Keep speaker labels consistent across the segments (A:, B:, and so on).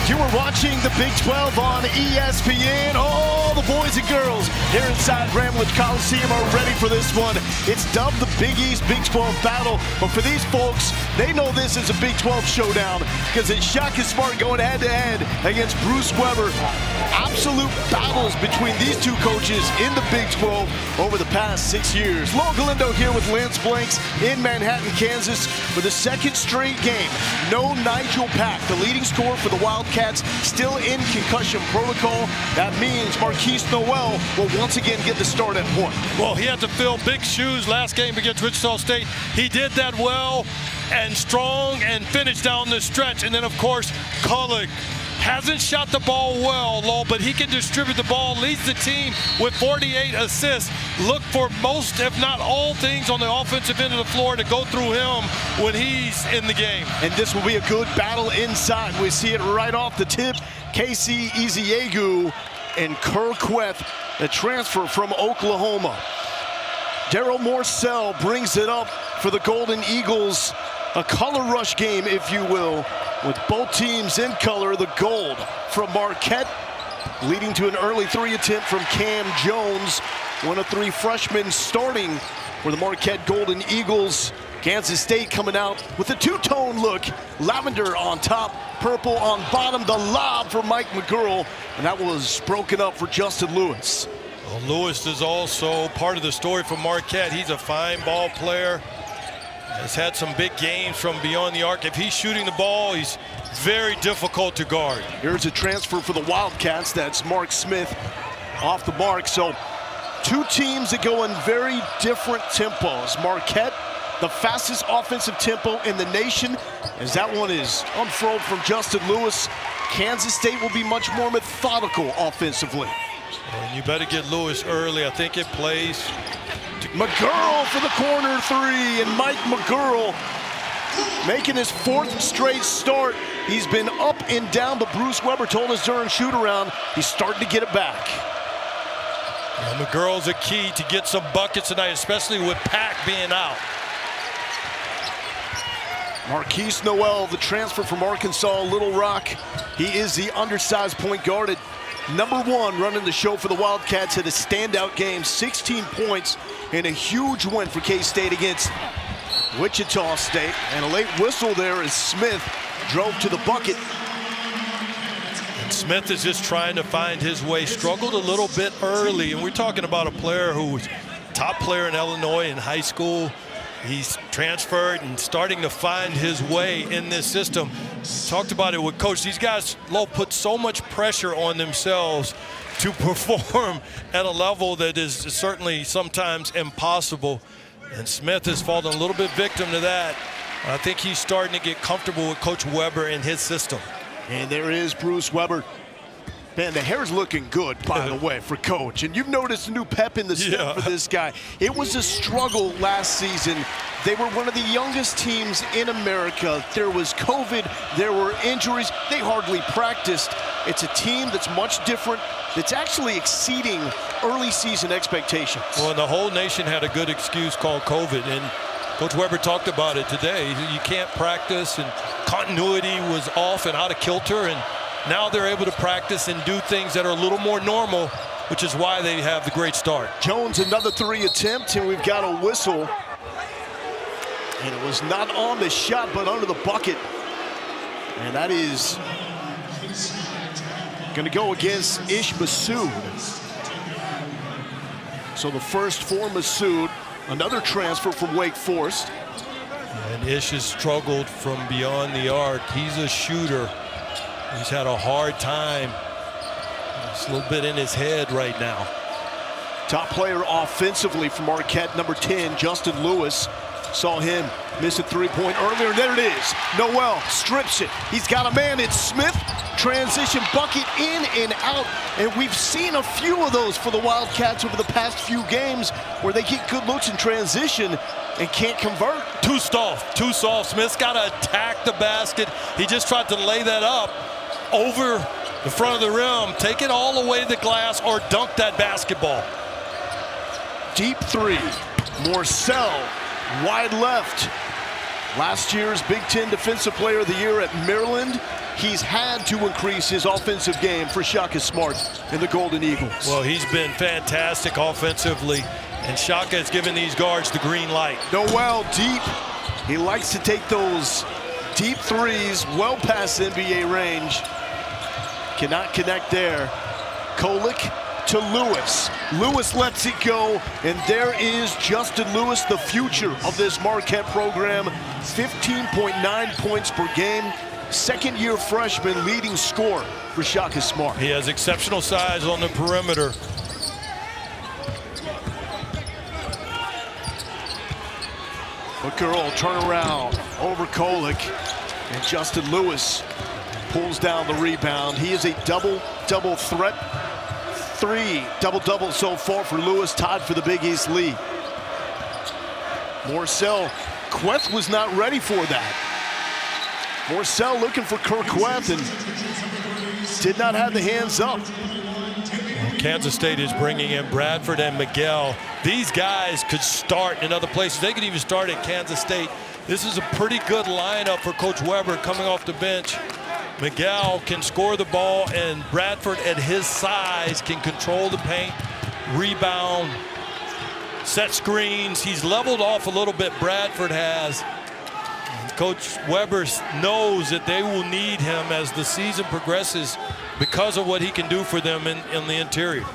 A: You are watching the Big 12 on ESPN. All the boys and girls here inside Grambling Coliseum are ready for this one. It's dubbed the Big East Big 12 battle, but for these folks, they know this is a Big 12 showdown because it's Shaka Smart going head-to-head against Bruce Weber. Absolute battles between these two coaches in the Big 12 over the past 6 years. Lo Galindo here with Lance Blanks in Manhattan, Kansas for the second straight game. No Nigel Pack, the leading scorer for the Wildcats, still in concussion protocol. That means Marquise Noel will once again get the start at point.
B: Well, he had to fill big shoes last game against Wichita State. He did that well and strong and finished down the stretch. And then, of course, Cullig hasn't shot the ball well, Lo, but he can distribute the ball, leads the team with 48 assists. Look for most, if not all things on the offensive end of the floor to go through him when he's in the game.
A: And this will be a good battle inside. We see it right off the tip. Casey Eziegu and Kerqueth, the transfer from Oklahoma. Daryl Morcell brings it up for the Golden Eagles. A color rush game, if you will, with both teams in color, the gold from Marquette, leading to an early three attempt from Cam Jones. One of three freshmen starting for the Marquette Golden Eagles. Kansas State coming out with a two-tone look. Lavender on top, purple on bottom. The lob for Mike McGurl, and that was broken up for Justin Lewis.
B: Well, Lewis is also part of the story for Marquette. He's a fine ball player. Has had some big games from beyond the arc. If he's shooting the ball, he's very difficult to guard.
A: Here's a transfer for the Wildcats. That's Mark Smith off the mark. So two teams that go in very different tempos. Marquette, the fastest offensive tempo in the nation, as that one is unfurled from Justin Lewis. Kansas State will be much more methodical offensively.
B: And you better get Lewis early. I think it plays.
A: McGurl for the corner three, and Mike McGurl making his fourth straight start. He's been up and down, but Bruce Weber told us during shoot-around he's starting to get it back.
B: And McGurl's a key to get some buckets tonight, especially with Pack being out.
A: Marquise Noel, the transfer from Arkansas, Little Rock. He is the undersized point guard at #1 running the show for the Wildcats. Had a standout game, 16 points, and a huge win for K-State against Wichita State. And a late whistle there as Smith drove to the bucket.
B: And Smith is just trying to find his way. Struggled a little bit early, and we're talking about a player who was top player in Illinois in high school. He's transferred and starting to find his way in this system. Talked about it with Coach. These guys, Lo, put so much pressure on themselves to perform at a level that is certainly sometimes impossible. And Smith has fallen a little bit victim to that. I think he's starting to get comfortable with Coach Weber and his system.
A: And there is Bruce Weber. Man, the hair's looking good, by the way, for Coach. And you've noticed a new pep in the step for this guy. It was a struggle last season. They were one of the youngest teams in America. There was COVID, there were injuries. They hardly practiced. It's a team that's much different, that's actually exceeding early season expectations.
B: Well, and the whole nation had a good excuse called COVID. And Coach Weber talked about it today. You can't practice, and continuity was off and out of kilter. And now they're able to practice and do things that are a little more normal, which is why they have the great start.
A: Jones, another three attempt, and we've got a whistle. And it was not on the shot, but under the bucket. And that is going to go against Ish Massoud. So the first for Massoud, another transfer from Wake Forest.
B: And Ish has struggled from beyond the arc. He's a shooter. He's had a hard time. It's a little bit in his head right now.
A: Top player offensively for Marquette, number 10, Justin Lewis. Saw him miss a three-point earlier. There it is. Noel strips it. He's got a man. It's Smith. Transition bucket in and out. And we've seen a few of those for the Wildcats over the past few games where they get good looks in transition and can't convert.
B: Too soft. Smith's got to attack the basket. He just tried to lay that up over the front of the rim, take it all the way to the glass, or dunk that basketball.
A: Deep three. Morcell, wide left. Last year's Big Ten Defensive Player of the Year at Maryland. he's had to increase his offensive game for Shaka Smart and the Golden Eagles.
B: Well, he's been fantastic offensively, and Shaka has given these guards the green light.
A: Noel deep. He likes to take those deep threes well past NBA range. Cannot connect there. Kolek to Lewis. Lewis lets it go, and there is Justin Lewis, the future of this Marquette program. 15.9 points per game. Second-year freshman leading scorer for Shaka Smart.
B: He has exceptional size on the perimeter.
A: Booker will turn around over Kolek, and Justin Lewis pulls down the rebound. He is a double threat. 3 double-double so far for Lewis, tied for the Big East lead. Morcell, Queth was not ready for that. Morcell looking for Queth and did not have the hands up.
B: Kansas State is bringing in Bradford and Miguel. These guys could start in other places. They could even start at Kansas State. This is a pretty good lineup for Coach Weber coming off the bench. Miguel can score the ball, and Bradford at his size can control the paint, rebound, set screens. He's leveled off a little bit, Bradford has. Coach Weber knows that they will need him as the season progresses because of what he can do for them in the interior.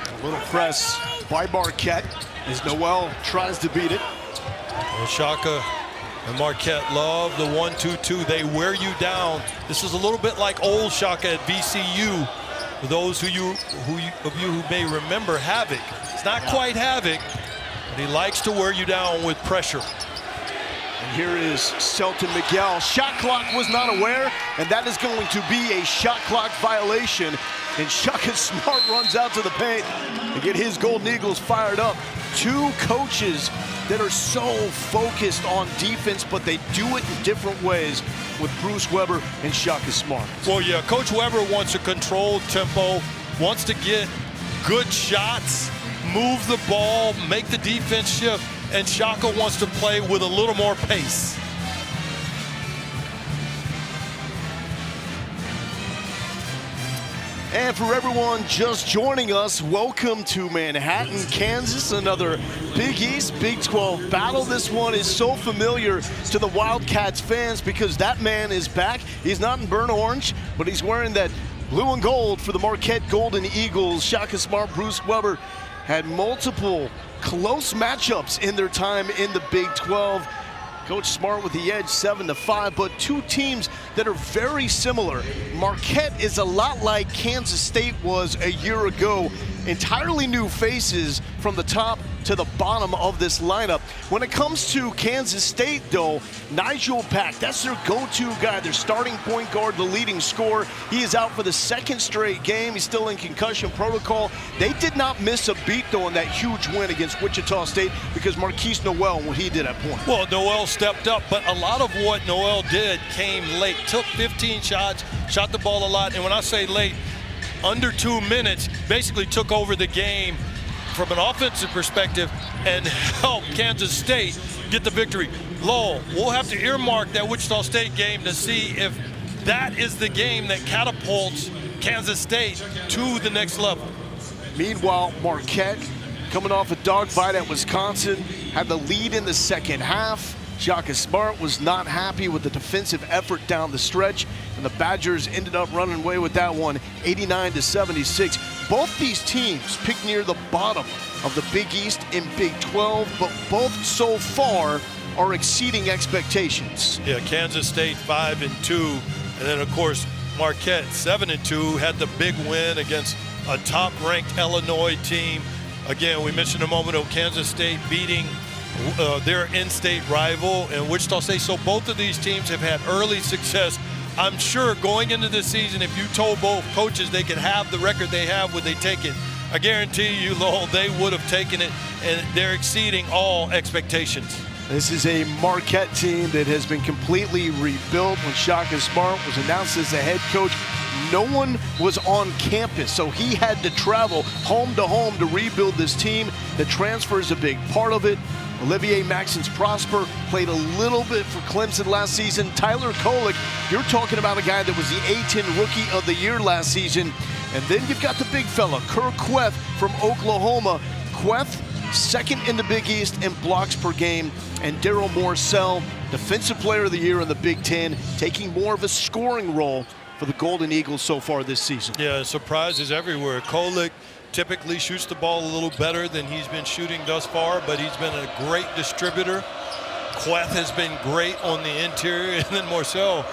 A: A little press by Marquette as Noel tries to beat it.
B: Well, Shaka and Marquette love the 1-2-2. They wear you down. This is a little bit like old Shaka at VCU. For those of you who may remember Havoc, it's not quite Havoc, but he likes to wear you down with pressure.
A: And here is Selton Miguel. Shot clock was not aware, and that is going to be a shot clock violation. And Shaka Smart runs out to the paint to get his Golden Eagles fired up. Two coaches that are so focused on defense, but they do it in different ways with Bruce Weber and Shaka Smart.
B: Well, yeah, Coach Weber wants a controlled tempo, wants to get good shots, move the ball, make the defense shift, and Shaka wants to play with a little more pace.
A: And for everyone just joining us, welcome to Manhattan, Kansas. Another Big East, Big 12 battle. This one is so familiar to the Wildcats fans because that man is back. He's not in burnt orange, but he's wearing that blue and gold for the Marquette Golden Eagles. Shaka Smart, Bruce Weber had multiple close matchups in their time in the Big 12. Coach Smart with the edge 7-5, but two teams that are very similar. Marquette is a lot like Kansas State was a year ago. Entirely new faces from the top to the bottom of this lineup. When it comes to Kansas State, though, Nigel Pack, that's their go-to guy, their starting point guard, the leading scorer. He is out for the second straight game. He's still in concussion protocol. They did not miss a beat, though, in that huge win against Wichita State because Marquise Noel, what he did at point.
B: Well, Noel stepped up, but a lot of what Noel did came late. Took 15 shots, shot the ball a lot, and when I say late, under 2 minutes, basically took over the game from an offensive perspective and helped Kansas State get the victory. Lowell, we'll have to earmark that Wichita State game to see if that is the game that catapults Kansas State to the next level.
A: Meanwhile, Marquette, coming off a dogfight at Wisconsin, had the lead in the second half. Shaka Smart was not happy with the defensive effort down the stretch, and the Badgers ended up running away with that one, 89-76. Both these teams picked near the bottom of the Big East in Big 12, but both so far are exceeding expectations.
B: Yeah, Kansas State 5-2, and then of course Marquette 7-2, had the big win against a top-ranked Illinois team. Again, we mentioned a moment ago, Kansas State beating their in-state rival and Wichita State. So both of these teams have had early success. I'm sure going into this season, if you told both coaches they could have the record they have, would they take it? I guarantee you, Lowell, they would have taken it, and they're exceeding all expectations.
A: This is a Marquette team that has been completely rebuilt. When Shaka Smart was announced as the head coach, no one was on campus, so he had to travel home to rebuild this team. The transfer is a big part of it. Olivier Maxence-Prosper played a little bit for Clemson last season. Tyler Kolek, you're talking about a guy that was the A-10 Rookie of the Year last season. And then you've got the big fella, Kerr Kweth from Oklahoma. Kweth, second in the Big East in blocks per game. And Daryl Morcell, Defensive Player of the Year in the Big Ten, taking more of a scoring role for the Golden Eagles so far this season.
B: Yeah, surprises everywhere. Kolek typically shoots the ball a little better than he's been shooting thus far, but he's been a great distributor. Kweth has been great on the interior, and then Morcell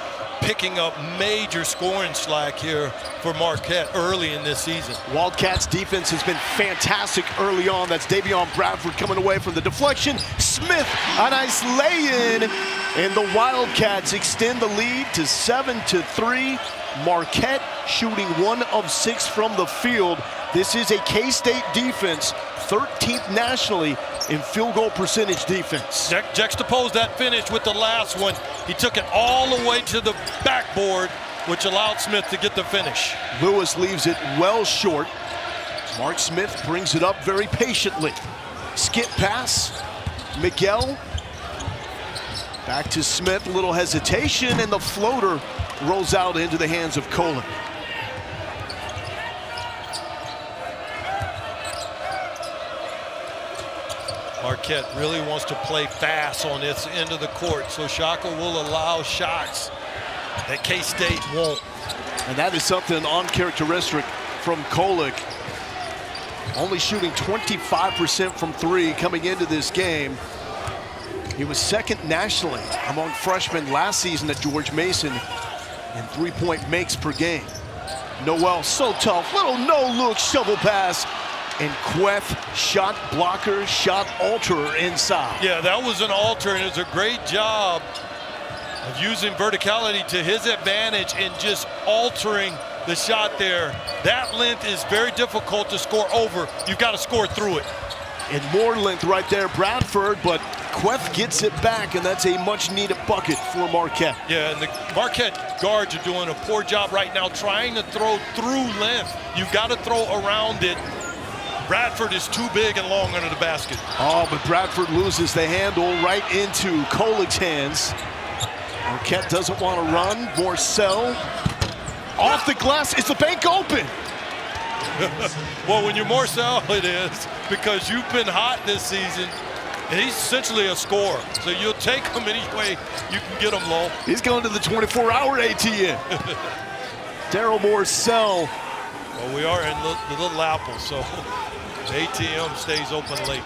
B: picking up major scoring slack here for Marquette early in this season.
A: Wildcats defense has been fantastic early on. That's Davion Bradford coming away from the deflection. Smith, a nice lay-in, and the Wildcats extend the lead to 7-3. Marquette shooting 1 of 6 from the field. This is a K-State defense, 13th nationally in field goal percentage defense.
B: Juxtapose that finish with the last one. He took it all the way to the backboard, which allowed Smith to get the finish.
A: Lewis leaves it well short. Mark Smith brings it up very patiently. Skip pass, Miguel. Back to Smith, a little hesitation, and the floater rolls out into the hands of Kolek.
B: Marquette really wants to play fast on its end of the court, so Shaka will allow shots that K-State won't.
A: And that is something uncharacteristic from Kolek. Only shooting 25% from 3 coming into this game. He was second nationally among freshmen last season at George Mason in 3-point makes per game. Noel, so tough, little no-look shovel pass. And Kweth, shot blocker, shot alterer inside.
B: Yeah, that was an alter, and it was a great job of using verticality to his advantage and just altering the shot there. That length is very difficult to score over. You've got to score through it.
A: And more length right there, Bradford, but Kweth gets it back, and that's a much-needed bucket for Marquette.
B: Yeah, and the Marquette guards are doing a poor job right now trying to throw through length. You've got to throw around it. Bradford is too big and long under the basket.
A: Oh, but Bradford loses the handle right into Kolek's hands. Marquette doesn't want to run. Morcell off the glass. Is the bank open?
B: Well, when you're Morcell, it is, because you've been hot this season. And he's essentially a scorer, so you'll take him any way you can get him low.
A: He's going to the 24-hour ATM. Daryl Morcell.
B: Well, we are in the Little Apple, so the ATM stays open late.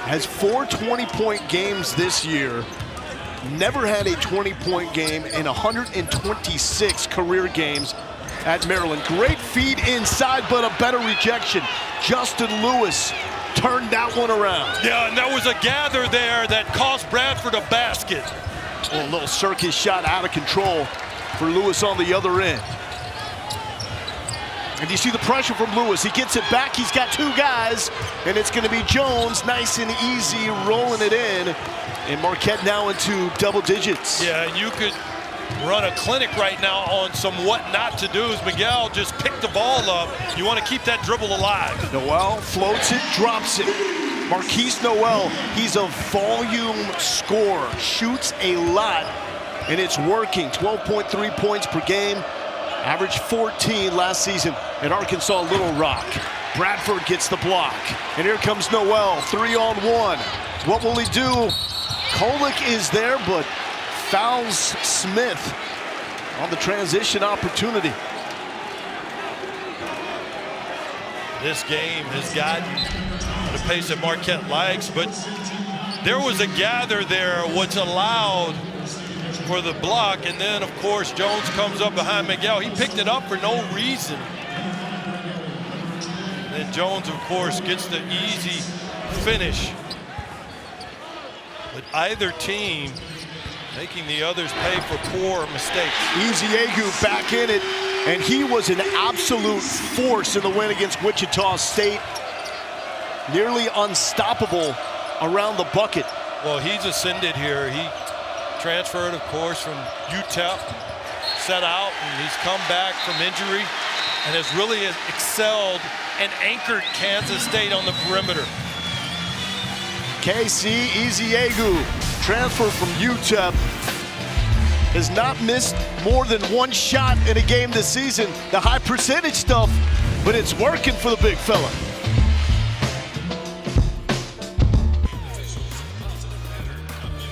A: Has 4 20-point games this year. Never had a 20-point game in 126 career games at Maryland. Great feed inside, but a better rejection. Justin Lewis turned that one around.
B: Yeah, and there was a gather there that cost Bradford a basket.
A: Oh, a little circus shot out of control for Lewis on the other end. And you see the pressure from Lewis. He gets it back. He's got 2 guys, and it's going to be Jones, nice and easy, rolling it in. And Marquette now into double digits.
B: Yeah, and you could run a clinic right now on some what not to do's. Miguel just picked the ball up. You want to keep that dribble alive.
A: Noel floats it, drops it. Marquise Noel, he's a volume scorer, shoots a lot, and it's working. 12.3 points per game. Averaged 14 last season at Arkansas Little Rock. Bradford gets the block. And here comes Noel, 3-on-1. What will he do? Kolek is there, but fouls Smith on the transition opportunity.
B: This game has gotten the pace that Marquette likes, but there was a gather there which allowed for the block, and then of course Jones comes up behind Miguel. He picked it up for no reason. And then Jones of course gets the easy finish. But either team making the others pay for poor mistakes.
A: Eziagu back in it, and he was an absolute force in the win against Wichita State. Nearly unstoppable around the bucket.
B: Well, he's ascended here. He transferred, of course, from UTEP, set out, and he's come back from injury and has really excelled and anchored Kansas State on the perimeter.
A: KC Eziegu, transfer from UTEP, has not missed more than one shot in a game this season. The high percentage stuff, but it's working for the big fella.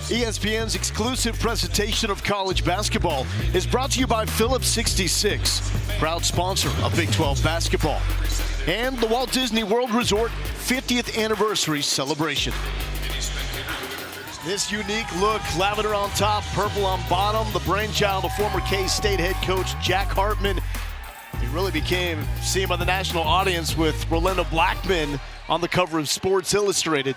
A: ESPN's exclusive presentation of college basketball is brought to you by Phillips 66, proud sponsor of Big 12 basketball, and the Walt Disney World Resort 50th anniversary celebration. This unique look, lavender on top, purple on bottom, the brainchild of former K-State head coach Jack Hartman. He really became seen by the national audience with Rolando Blackman on the cover of Sports Illustrated.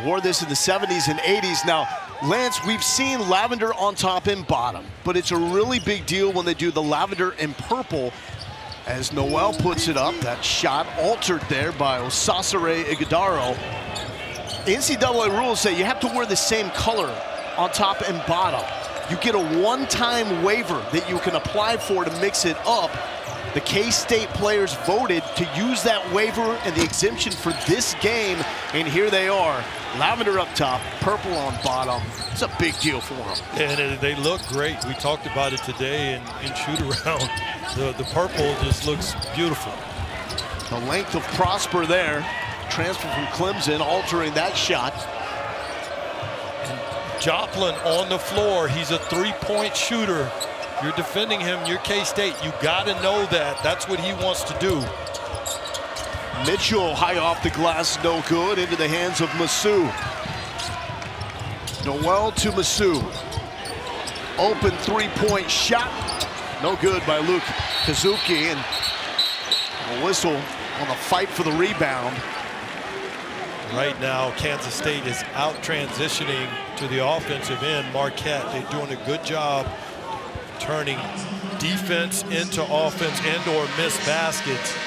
A: Wore this in the 70s and 80s. Now, Lance, we've seen lavender on top and bottom, but it's a really big deal when they do the lavender and purple. As Noel puts it up, that shot altered there by Osasare Ighodaro. NCAA rules say you have to wear the same color on top and bottom. You get a one-time waiver that you can apply for to mix it up. The K-State players voted to use that waiver and the exemption for this game, and here they are. Lavender up top, purple on bottom. It's a big deal for them.
B: And they look great. We talked about it today in shoot-around. The purple just looks beautiful.
A: The length of Prosper there. Transfer from Clemson, altering that shot.
B: And Joplin on the floor. He's a three-point shooter. You're defending him, you're K-State. You got to know that. That's what he wants to do.
A: Mitchell high off the glass, no good. Into the hands of Masu. Noel to Masu. Open three-point shot. No good by Luke Kazuki. And a whistle on the fight for the rebound.
B: Right now, Kansas State is out transitioning to the offensive end. Marquette, they're doing a good job turning defense into offense and or missed baskets,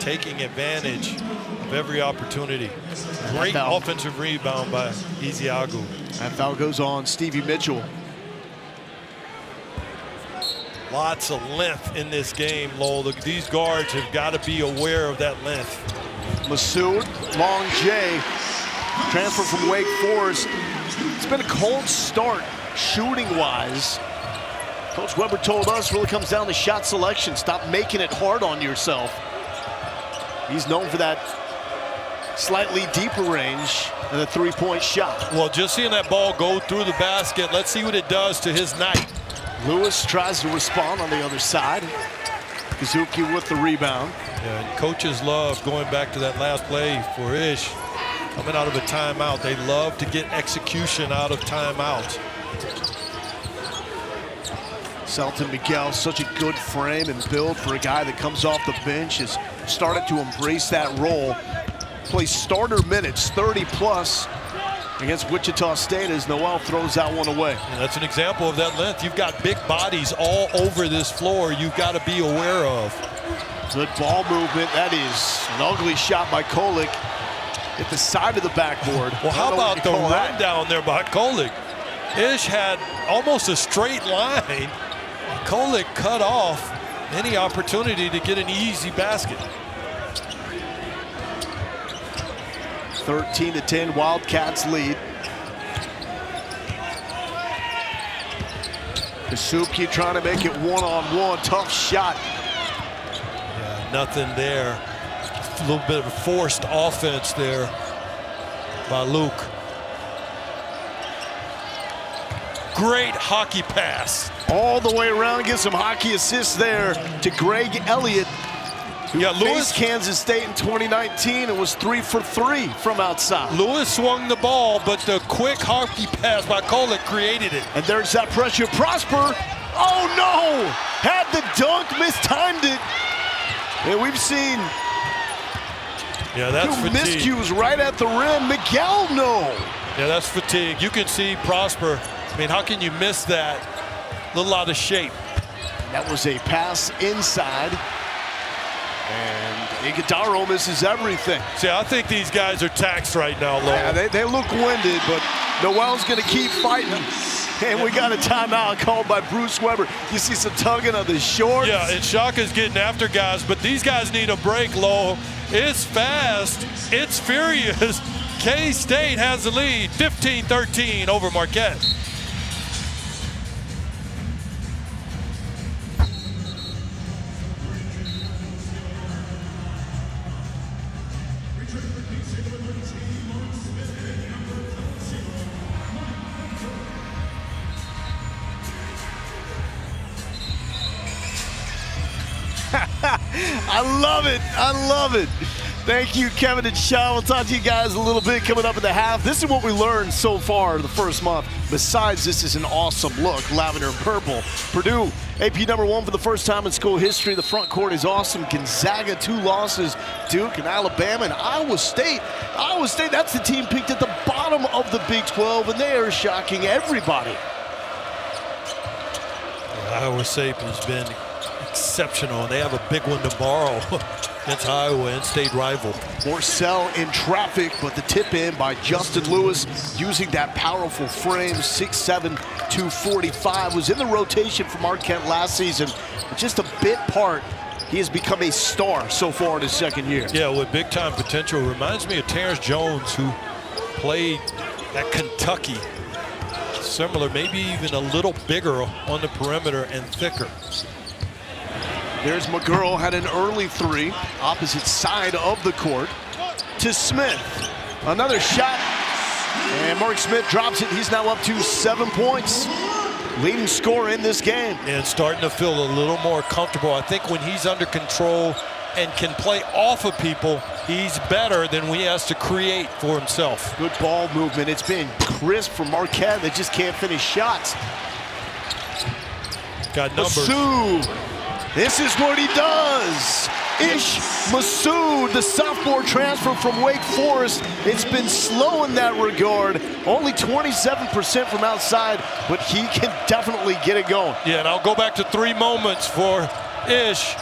B: taking advantage of every opportunity. Great offensive rebound by Eziegu.
A: That foul goes on Stevie Mitchell.
B: Lots of length in this game, Lowell. These guards have got to be aware of that length.
A: Masood, long J, transfer from Wake Forest. It's been a cold start shooting-wise. Coach Weber told us really comes down to shot selection. Stop making it hard on yourself. He's known for that slightly deeper range than a three-point shot.
B: Well, just seeing that ball go through the basket, let's see what it does to his night.
A: Lewis tries to respond on the other side. Kazuki with the rebound.
B: Yeah, and coaches love going back to that last play for Ish. Coming out of a timeout, they love to get execution out of timeouts.
A: Selton Miguel, such a good frame and build for a guy that comes off the bench, has started to embrace that role. Plays starter minutes, 30+ against Wichita State as Noel throws that one away.
B: And that's an example of that length. You've got big bodies all over this floor you've got to be aware of.
A: Good ball movement. That is an ugly shot by Kolick at the side of the backboard.
B: Well, how about the run down there by Kolick? Ish had almost a straight line. Kolick cut off any opportunity to get an easy basket.
A: 13-10 Wildcats lead. Kazuki trying to make it one-on-one. Tough shot.
B: Yeah, nothing there. Just a little bit of a forced offense there by Luke. Great hockey pass.
A: All the way around, get some hockey assists there to Greg Elliott, who faced Kansas State in 2019 and was 3 for 3 from outside.
B: Lewis swung the ball, but the quick hockey pass by Kolick created it.
A: And there's that pressure. Prosper, oh no! Had the dunk, mistimed it. And we've seen
B: that's
A: two
B: fatigue.
A: miscues right at the rim. Miguel, no.
B: Yeah, that's fatigue. You can see Prosper. I mean, how can you miss that? A little out of shape.
A: That was a pass inside. And Ighodaro misses everything.
B: See, I think these guys are taxed right now, Lowell.
A: Yeah, they look winded, but Noel's going to keep fighting. And we got a timeout called by Bruce Weber. You see some tugging of the shorts.
B: Yeah, and Shaka's getting after guys, but these guys need a break, Lowell. It's fast. It's furious. K-State has the lead, 15-13 over Marquette.
A: I love it. I love it. Thank you, Kevin and Sean. We'll talk to you guys a little bit coming up in the half. This is what we learned so far the first month. Besides, this is an awesome look, lavender and purple. Purdue, AP #1 for the first time in school history. The front court is awesome. Gonzaga, 2 losses. Duke and Alabama and Iowa State. Iowa State, that's the team picked at the bottom of the Big 12, and they are shocking everybody.
B: Iowa State has been exceptional, and they have a big one tomorrow against Iowa, in-state rival.
A: Morcell in traffic, but the tip in by Justin Lewis using that powerful frame, 6'7", 245. Was in the rotation for Marquette last season. Just a bit part. He has become a star so far in his second year.
B: Yeah, with big-time potential. Reminds me of Terrence Jones, who played at Kentucky. Similar, maybe even a little bigger on the perimeter and thicker.
A: There's McGurl, had an early 3, opposite side of the court to Smith. Another shot, and Mark Smith drops it. He's now up to 7 points. Leading scorer in this game.
B: And starting to feel a little more comfortable. I think when he's under control and can play off of people, he's better than when he has to create for himself.
A: Good ball movement. It's been crisp for Marquette. They just can't finish shots.
B: Got numbers.
A: Massoud. This is what he does. Ish Massoud, the sophomore transfer from Wake Forest. It's been slow in that regard. Only 27% from outside, but he can definitely get it going.
B: Yeah, and I'll go back to 3 moments for Ish.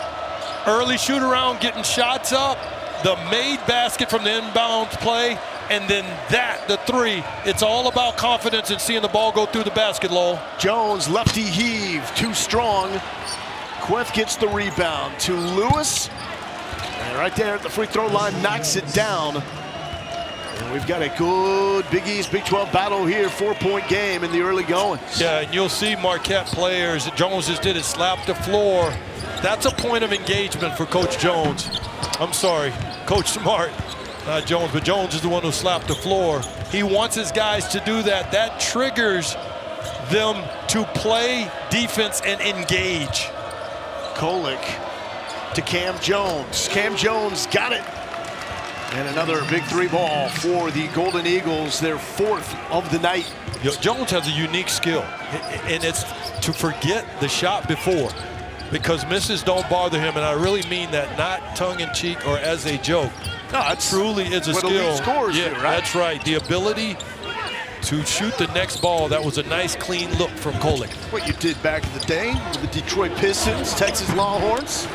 B: Early shoot around, getting shots up. The made basket from the inbound play. And then the 3. It's all about confidence and seeing the ball go through the basket, Lowell.
A: Jones, lefty heave, too strong. Queth gets the rebound to Lewis. And right there at the free throw line, knocks it down. And we've got a good Big East, Big 12 battle here, 4-point game in the early goings.
B: Yeah, and you'll see Marquette players, Jones just did it, slap the floor. That's a point of engagement for Coach Jones. I'm sorry, Coach Smart, not Jones, but Jones is the one who slapped the floor. He wants his guys to do that. That triggers them to play defense and engage.
A: Kolick to Cam Jones. Cam Jones got it. And another big 3 ball for the Golden Eagles, their 4th of the night.
B: Jones has a unique skill, and it's to forget the shot before, because misses don't bother him, and I really mean that not tongue-in-cheek or as a joke.
A: No, it
B: truly is a skill.
A: Elite scores
B: yeah,
A: do, right?
B: That's right. The ability to shoot the next ball. That was a nice, clean look from Kolick.
A: What you did back in the day with the Detroit Pistons, Texas Longhorns.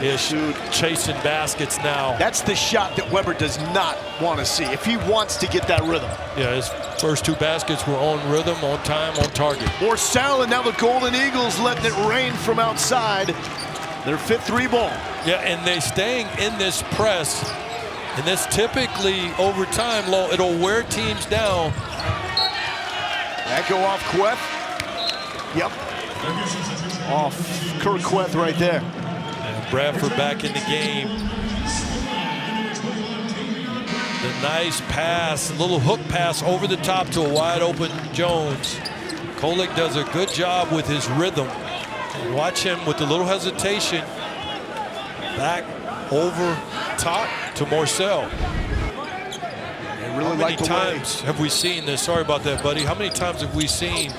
B: Ish chasing baskets now.
A: That's the shot that Weber does not want to see if he wants to get that rhythm.
B: Yeah, his first 2 baskets were on rhythm, on time, on target.
A: Morcell, and now the Golden Eagles letting it rain from outside. Their 5th 3 ball.
B: Yeah, and they're staying in this press. And this typically, over time, it'll wear teams down.
A: That go off Queth. Yep. Off Kurt Queth right there.
B: And Bradford back in the game. The nice pass, a little hook pass over the top to a wide open Jones. Kolick does a good job with his rhythm. And watch him with a little hesitation. Back over top to Morcell.
A: Really
B: How many times have we seen this? Sorry about that, buddy. How many times have we seen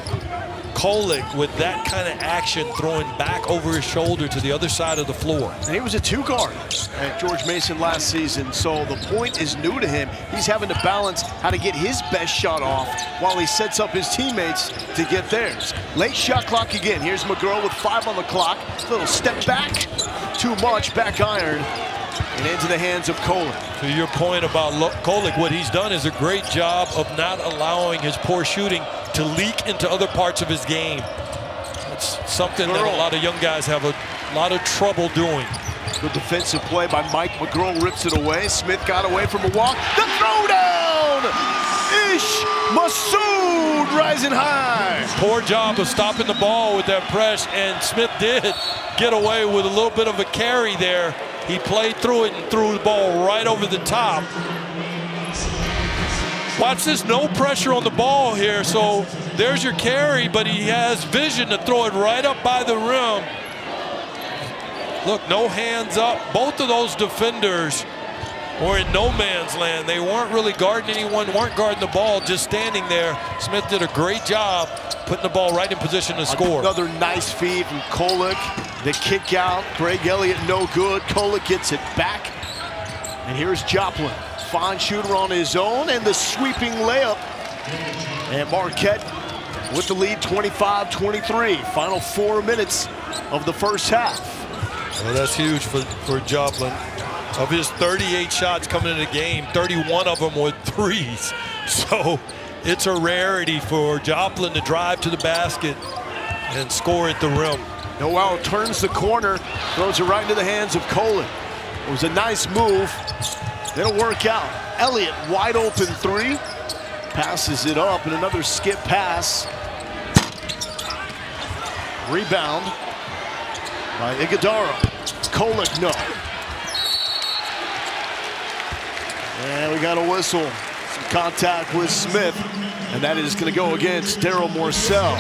B: Kolick with that kind of action throwing back over his shoulder to the other side of the floor?
A: And he was a 2 guard at George Mason last season, so the point is new to him. He's having to balance how to get his best shot off while he sets up his teammates to get theirs. Late shot clock again. Here's McGurl with 5 on the clock. Little step back. Too much. Back iron. And into the hands of Kolick.
B: To your point about Kolick, what he's done is a great job of not allowing his poor shooting to leak into other parts of his game. It's something that a lot of young guys have a lot of trouble doing.
A: Good defensive play by Mike McGraw, rips it away. Smith got away from a walk. The throwdown! Ish Masood rising high.
B: Poor job of stopping the ball with that press, and Smith did get away with a little bit of a carry there. He played through it and threw the ball right over the top. Watch this, no pressure on the ball here, so there's your carry, but he has vision to throw it right up by the rim. Look, no hands up. Both of those defenders were in no man's land. They weren't really guarding anyone, weren't guarding the ball, just standing there. Smith did a great job putting the ball right in position to score.
A: Another nice feed from Kolek. The kick out, Greg Elliott no good. Kolek gets it back. And here's Joplin. Fine shooter on his own, and the sweeping layup. And Marquette with the lead, 25-23. Final 4 minutes of the first half.
B: Well, that's huge for Joplin. Of his 38 shots coming in the game, 31 of them were threes. So it's a rarity for Joplin to drive to the basket and score at the rim.
A: Noel turns the corner, throws it right into the hands of Kolek. It was a nice move. It'll work out. Elliott, wide open three. Passes it up, and another skip pass. Rebound by Iguodala. Kolek, no. And we got a whistle. Some contact with Smith, and that is going to go against Daryl Morcell.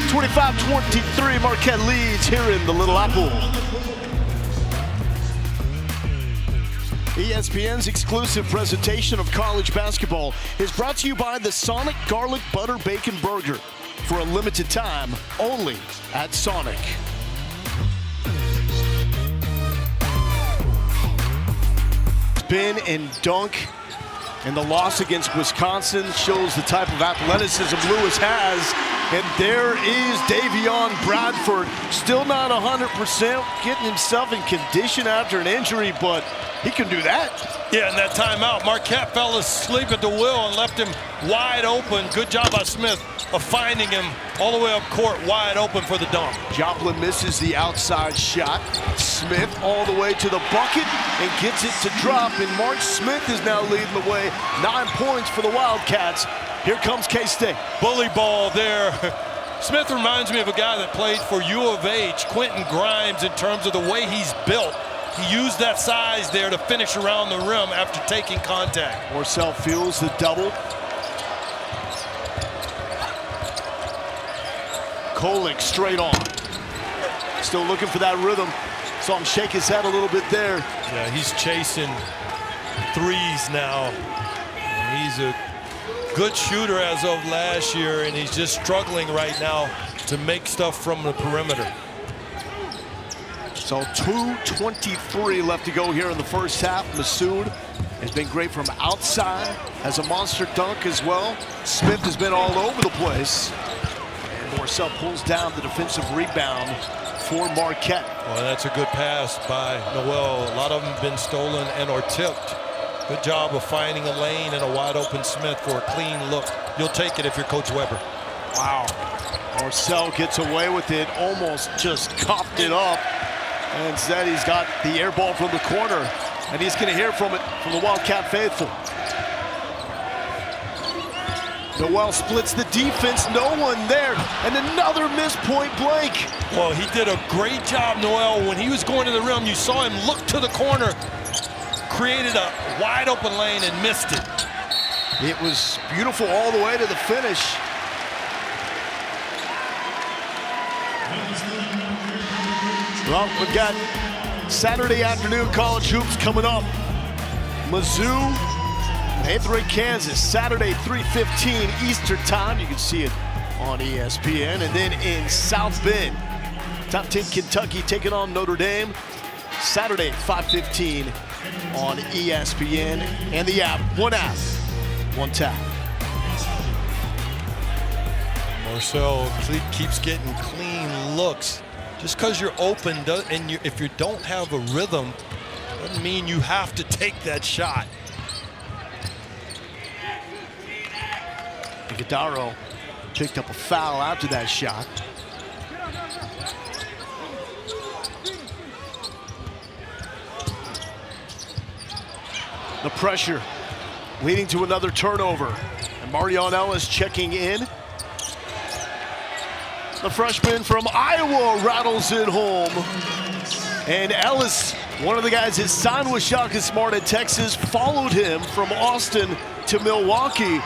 A: 25-23, Marquette leads here in the Little Apple. ESPN's exclusive presentation of college basketball is brought to you by the Sonic Garlic Butter Bacon Burger. For a limited time, only at Sonic. Spin and dunk, and the loss against Wisconsin shows the type of athleticism Lewis has. And there is Davion Bradford, still not 100%, getting himself in condition after an injury, but he can do that.
B: Yeah, in that timeout, Marquette fell asleep at the wheel and left him wide open. Good job by Smith of finding him all the way up court, wide open for the dunk.
A: Joplin misses the outside shot. Smith all the way to the bucket and gets it to drop, and Mark Smith is now leading the way. 9 points for the Wildcats. Here comes K-State.
B: Bully ball there. Smith reminds me of a guy that played for U of H, Quentin Grimes, in terms of the way he's built. He used that size there to finish around the rim after taking contact.
A: Morcell fuels the double. Kolek straight on. Still looking for that rhythm. Saw him shake his head a little bit there.
B: Yeah, he's chasing threes now. He's a good shooter as of last year, and he's just struggling right now to make stuff from the perimeter.
A: So 2:23 left to go here in the first half. Masood has been great from outside, has a monster dunk as well. Smith has been all over the place. And Morcell pulls down the defensive rebound for Marquette.
B: Well, that's a good pass by Noel. A lot of them have been stolen and or tipped. Good job of finding a lane and a wide open Smith for a clean look. You'll take it if you're Coach Weber.
A: Wow. Morcell gets away with it, almost just coughed it up. And instead he's got the air ball from the corner, and he's going to hear from it from the Wildcat faithful. Noel splits the defense, no one there, and another missed point blank.
B: Well, he did a great job, Noel. When he was going to the rim, you saw him look to the corner, created a wide open lane and missed it.
A: It was beautiful all the way to the finish. Well, we've got Saturday afternoon college hoops coming up. Mizzou, 8th ranked Kansas, Saturday 3:15 Eastern time. You can see it on ESPN. And then in South Bend, top 10 Kentucky taking on Notre Dame. Saturday 5:15 on ESPN and the app. One app, one tap.
B: Morcell keeps getting clean looks. Just because you're open and if you don't have a rhythm, doesn't mean you have to take that shot.
A: Iguodala picked up a foul after that shot. The pressure leading to another turnover. And Marion Ellis checking in. The freshman from Iowa rattles it home. And Ellis, one of the guys that signed with Shaka Smart at Texas, followed him from Austin to Milwaukee.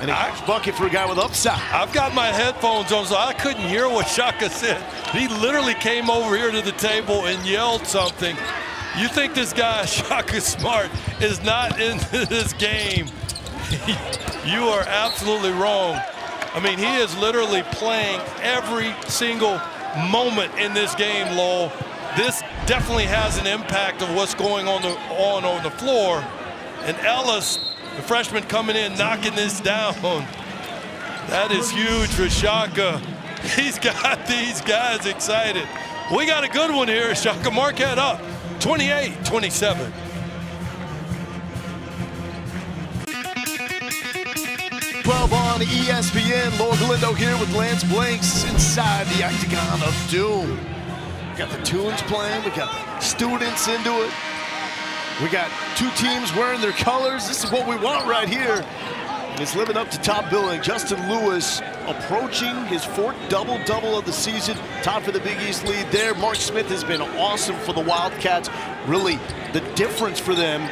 A: And a huge bucket for a guy with upside.
B: I've got my headphones on, so I couldn't hear what Shaka said. He literally came over here to the table and yelled something. You think this guy, Shaka Smart, is not in this game? You are absolutely wrong. I mean, he is literally playing every single moment in this game, Lowell. This definitely has an impact of what's going on the floor. And Ellis, the freshman coming in, knocking this down. That is huge for Shaka. He's got these guys excited. We got a good one here. Shaka Marquette up 28-27.
A: On ESPN, Lowell Galindo here with Lance Blanks inside the Octagon of Doom. We got the tunes playing, we got the students into it. We got two teams wearing their colors. This is what we want right here. And it's living up to top billing. Justin Lewis approaching his fourth double-double of the season. Tied for the Big East lead there. Mark Smith has been awesome for the Wildcats. Really, the difference for them,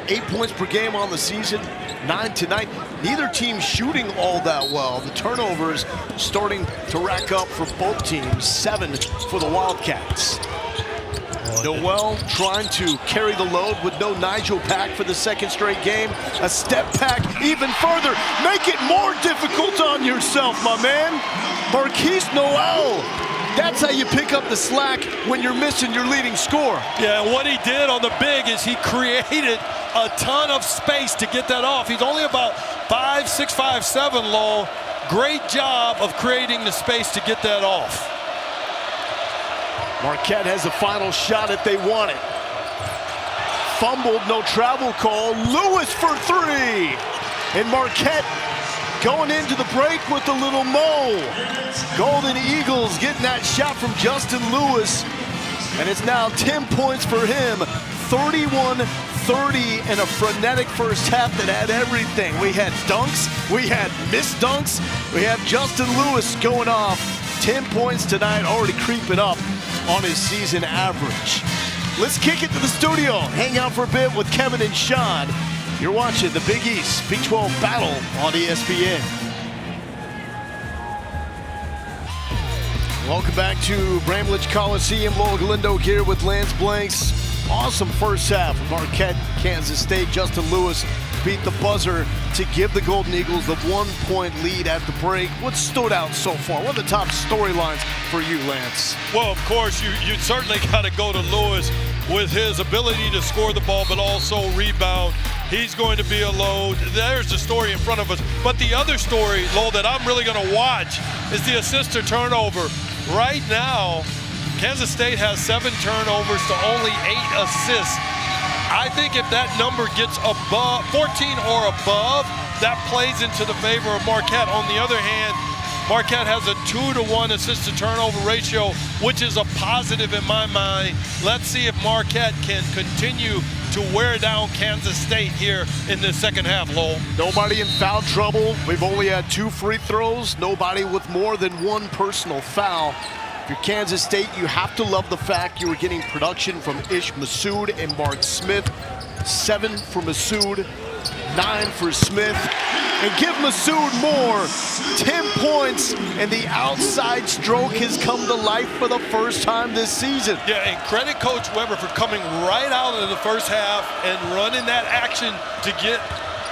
A: 8 points per game on the season, 9 tonight. Neither team shooting all that well. The turnovers starting to rack up for both teams. 7 for the Wildcats. Noel trying to carry the load with no Nigel Pack for the second straight game. A step back even further. Make it more difficult on yourself, my man. Marquise Noel. That's how you pick up the slack when you're missing your leading scorer.
B: Yeah, and what he did on the big is he created a ton of space to get that off. He's only about 5'6", 5'7", Lowell. Great job of creating the space to get that off.
A: Marquette has the final shot if they want it. Fumbled, no travel call. Lewis for three. And Marquette going into the break with a little mo. Golden Eagles getting that shot from Justin Lewis. And it's now 10 points for him. 31-30 and a frenetic first half that had everything. We had dunks, we had missed dunks, we have Justin Lewis going off. 10 points tonight, already creeping up on his season average. Let's kick it to the studio. Hang out for a bit with Kevin and Sean. You're watching the Big East Big 12 battle on ESPN. Welcome back to Bramlage Coliseum. Lowell Galindo here with Lance Blanks. Awesome first half of Marquette, Kansas State. Justin Lewis beat the buzzer to give the Golden Eagles the 1-point lead at the break. What stood out so far? What are the top storylines for you, Lance?
B: Well, of course, you certainly got to go to Lewis with his ability to score the ball, but also rebound. He's going to be a load. There's the story in front of us. But the other story, Lowell, that I'm really going to watch is the assist to turnover. Right now, Kansas State has 7 turnovers to only 8 assists. I think if that number gets above 14 or above, that plays into the favor of Marquette. On the other hand, Marquette has a 2-to-1 assist to turnover ratio, which is a positive in my mind. Let's see if Marquette can continue to wear down Kansas State here in the second half, Lowell.
A: Nobody in foul trouble. We've only had 2 free throws. Nobody with more than 1 personal foul. If you're Kansas State, you have to love the fact you were getting production from Ish Massoud and Mark Smith. 7 for Massoud, 9 for Smith. And give Massoud more. 10 points, and the outside stroke has come to life for the first time this season.
B: Yeah, and credit Coach Weber for coming right out of the first half and running that action to get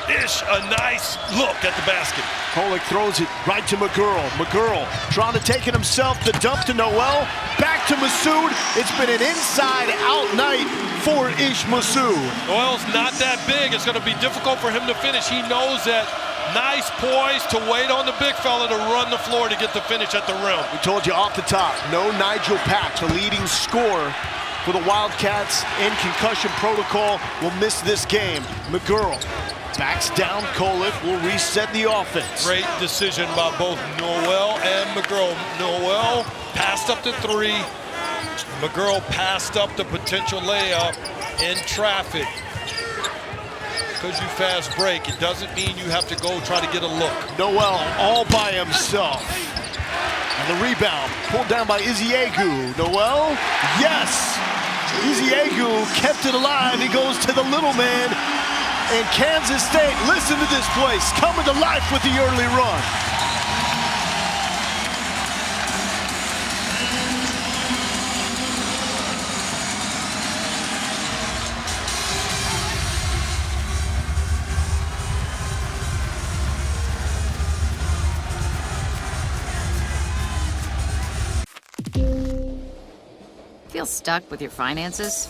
B: Ish a nice look at the basket.
A: Kolek throws it right to McGurl. McGurl trying to take it himself. The dump to Noel. Back to Massoud. It's been an inside-out night for Ish Massoud.
B: Noel's not that big. It's going to be difficult for him to finish. He knows that. Nice poise to wait on the big fella to run the floor to get the finish at the rim.
A: We told you off the top, no Nigel Pack, the leading scorer for the Wildcats in concussion protocol, will miss this game. McGurl backs down. Kolek will reset the offense.
B: Great decision by both Noel and McGurl. Noel passed up the 3. McGurl passed up the potential layup in traffic. because you fast break, it doesn't mean you have to go try to get a look.
A: Noel all by himself. And the rebound pulled down by Iziegu. Noel, yes! Iziegu kept it alive. He goes to the little man. And Kansas State, listen to this place, coming to life with the early run.
C: Feel stuck with your finances?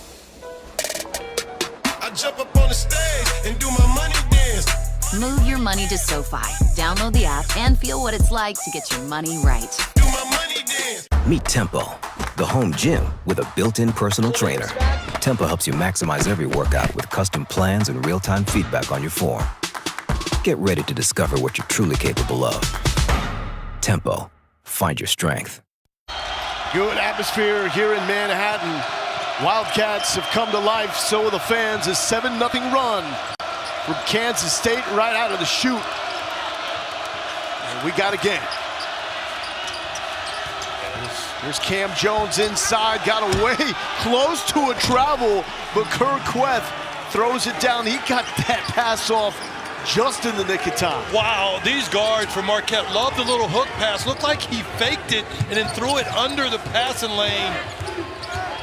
D: I jump up on the stage and do my money dance.
C: Move your money to SoFi. Download the app and feel what it's like to get your money right.
D: Do my money dance.
E: Meet Tempo, the home gym with a built-in personal trainer. Tempo helps you maximize every workout with custom plans and real-time feedback on your form. Get ready to discover what you're truly capable of. Tempo, find your strength.
A: Good atmosphere here in Manhattan. Wildcats have come to life, so are the fans. A 7-0 run from Kansas State right out of the chute. And we got a game. Here's Cam Jones inside, got away close to a travel, but Kerr Kweth throws it down. He got that pass off just in the nick of time.
B: Wow, these guards from Marquette love the little hook pass. Looked like he faked it and then threw it under the passing lane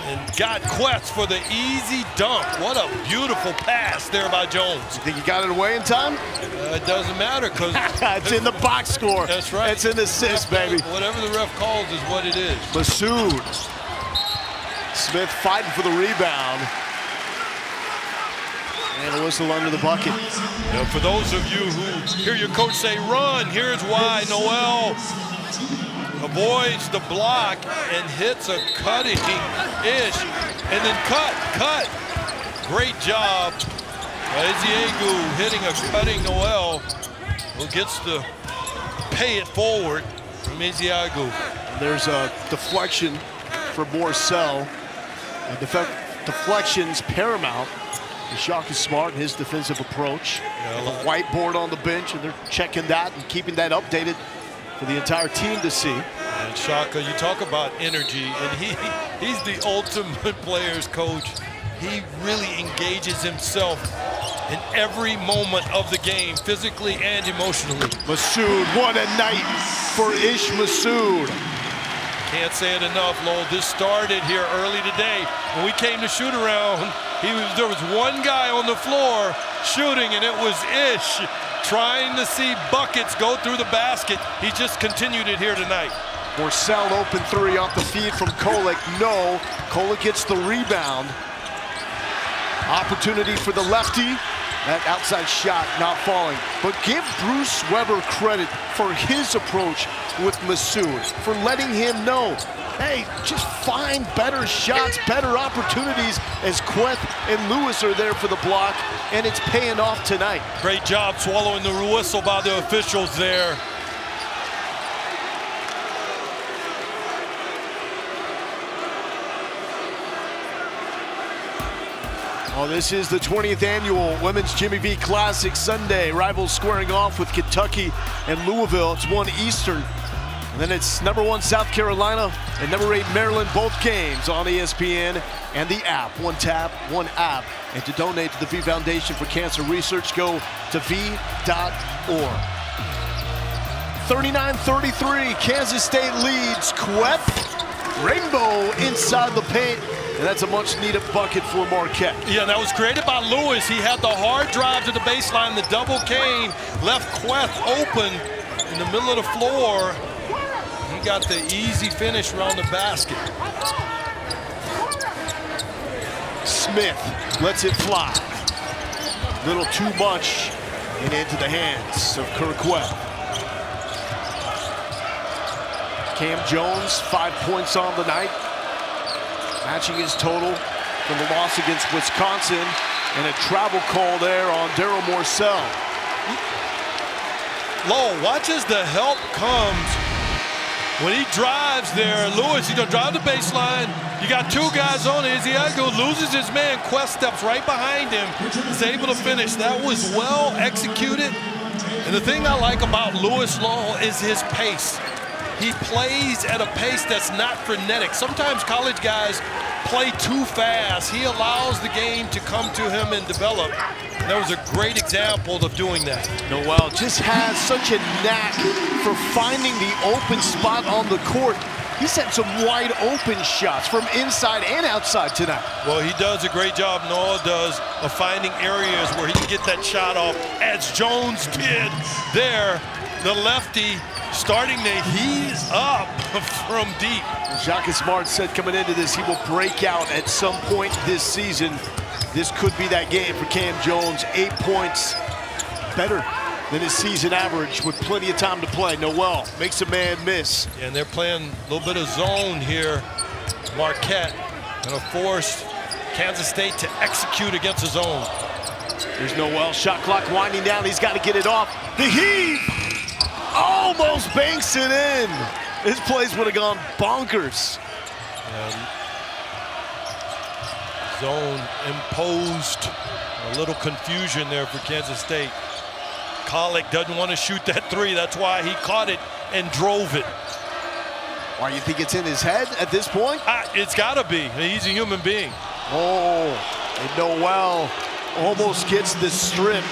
B: and got Quest for the easy dunk. What a beautiful pass there by Jones.
A: You think he got it away in time?
B: It doesn't matter because
A: it's in the box score.
B: That's right.
A: It's an assist, baby.
B: Whatever the ref calls is what it is.
A: Masood. Smith fighting for the rebound. And a whistle under the bucket.
B: Now, for those of you who hear your coach say run, here's why. Noel avoids the block and hits a cutting ish. And then cut. Great job. Iziegu hitting a cutting Noel, who gets to pay it forward from Iziegu.
A: There's a deflection for Morcell. Deflection's paramount. Shaka Smart and his defensive approach. A whiteboard on the bench, and they're checking that and keeping that updated for the entire team to see.
B: And Shaka, you talk about energy, and he's the ultimate player's coach. He really engages himself in every moment of the game, physically and emotionally.
A: Masood, what a night for Ish Masood.
B: Can't say it enough, Lowell. This started here early today. When we came to shoot around, there was one guy on the floor shooting, and it was Ish trying to see buckets go through the basket. He just continued it here tonight.
A: Morcell open three off the feed from Kolek. No, Kolek gets the rebound. Opportunity for the lefty. That outside shot not falling. But give Bruce Weber credit for his approach with Masood, for letting him know, hey, just find better shots, better opportunities, as Queth and Lewis are there for the block, and it's paying off tonight.
B: Great job swallowing the whistle by the officials there.
A: Well, this is the 20th annual Women's Jimmy V Classic Sunday. Rivals squaring off with Kentucky and Louisville. It's 1 Eastern. And then it's number 1 South Carolina and number 8 Maryland, both games on ESPN and the app. One tap, one app. And to donate to the V Foundation for Cancer Research, go to v.org. 39-33, Kansas State leads. Kweth, Rainbow inside the paint. And that's a much-needed bucket for Marquette.
B: Yeah, that was created by Lewis. He had the hard drive to the baseline. The double came, left Queth open in the middle of the floor. He got the easy finish around the basket.
A: Smith lets it fly. Little too much and into the hands of Kerr Kweth. Cam Jones, 5 points on the night. Matching his total from the loss against Wisconsin, and a travel call there on Daryl Morcell.
B: Lowell, watch as the help comes When he drives there, Lewis, he's going to drive the baseline. You got two guys on it. Iziagu loses his man. Quest steps right behind him. He's able to finish. That was well executed. And the thing I like about Lewis Law is his pace. He plays at a pace that's not frenetic. Sometimes college guys play too fast. He allows the game to come to him and develop. And that was a great example of doing that.
A: Noel just has such a knack for finding the open spot on the court. He's had some wide open shots from inside and outside tonight.
B: Well, he does a great job, Noah does, of finding areas where he can get that shot off, as Jones did there. The lefty starting to heat up from deep.
A: Jacques Smart said coming into this he will break out at some point this season. This could be that game for Cam Jones. 8 points, better than his season average with plenty of time to play. Noel makes a man miss.
B: And they're playing a little bit of zone here. Marquette gonna force Kansas State to execute against the zone.
A: There's Noel, shot clock winding down. He's got to get it off. The heave almost banks it in. His plays would have gone bonkers.
B: Zone imposed a little confusion there for Kansas State. Collick doesn't want to shoot that three. That's why he caught it and drove it.
A: Why, you think it's in his head at this point?
B: It's got to be. He's a human being.
A: Oh, and Noel almost gets the strip,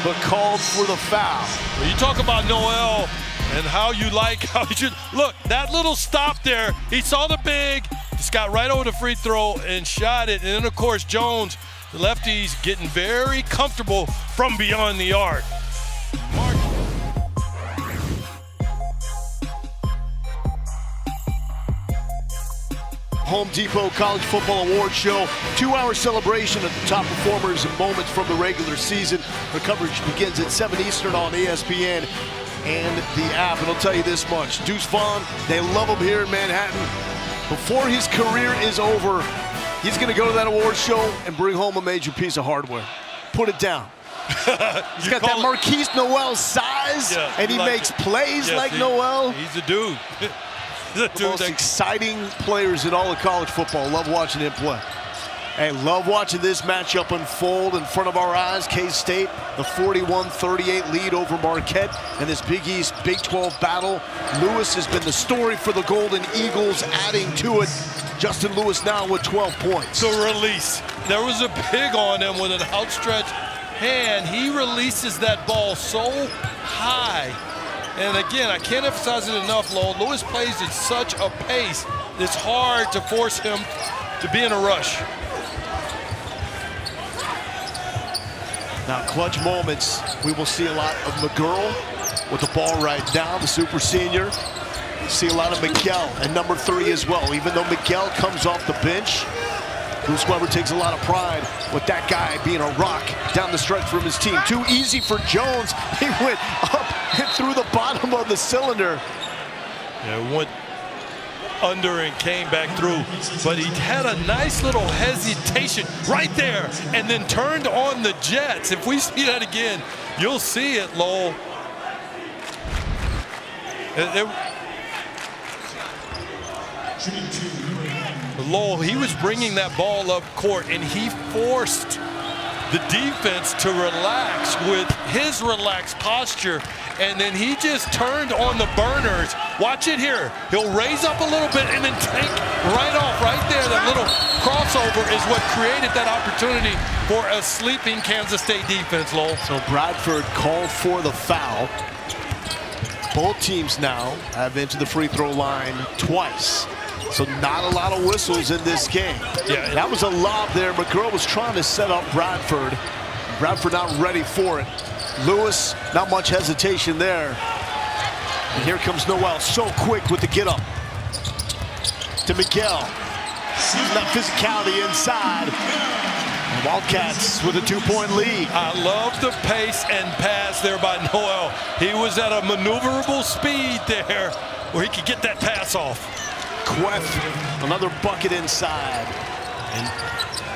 A: but called for the foul.
B: When you talk about Noel and how you like how he should look, that little stop there, he saw the big, just got right over the free throw and shot it. And then of course Jones, the lefty's getting very comfortable from beyond the arc.
A: Home Depot College Football Awards Show, 2-hour celebration of the top performers and moments from the regular season. The coverage begins at 7 Eastern on ESPN and the app. And I'll tell you this much, Deuce Vaughn, they love him here in Manhattan. Before his career is over, he's going to go to that awards show and bring home a major piece of hardware. Put it down. He's got that Marquise Noel size, and he makes plays like Noel.
B: He's a dude.
A: The most exciting players in all of college football. Love watching him play. Hey, love watching this matchup unfold in front of our eyes. K-State, the 41-38 lead over Marquette in this Big East Big 12 battle. Lewis has been the story for the Golden Eagles, adding to it. Justin Lewis now with 12 points.
B: The release. There was a pig on him with an outstretched hand. He releases that ball so high. And again, I can't emphasize it enough, Lowell. Lewis plays at such a pace, it's hard to force him to be in a rush.
A: Now, clutch moments, we will see a lot of McGurl with the ball right down, the super senior. See a lot of Miguel at number 3 as well. Even though Miguel comes off the bench, Bruce Weber takes a lot of pride with that guy being a rock down the stretch from his team. Too easy for Jones. He went up and through the bottom of the cylinder.
B: Yeah, went under and came back through, but he had a nice little hesitation right there and then turned on the Jets. If we see that again, you'll see it, Lowell. Lowell, he was bringing that ball up court and he forced the defense to relax with his relaxed posture, and then he just turned on the burners. Watch it here. He'll raise up a little bit and then take right off right there. That little crossover is what created that opportunity for a sleeping Kansas State defense, Lowell.
A: So Bradford called for the foul. Both teams now have been to the free throw line twice. So not a lot of whistles in this game.
B: Yeah,
A: that was a lob there. McGurl was trying to set up Bradford. Bradford not ready for it. Lewis, not much hesitation there. And here comes Noel, so quick with the get up. To Miguel. That physicality inside. Wildcats with a 2-point lead.
B: I love the pace and pass there by Noel. He was at a maneuverable speed there where he could get that pass off.
A: Queth, another bucket inside.
B: And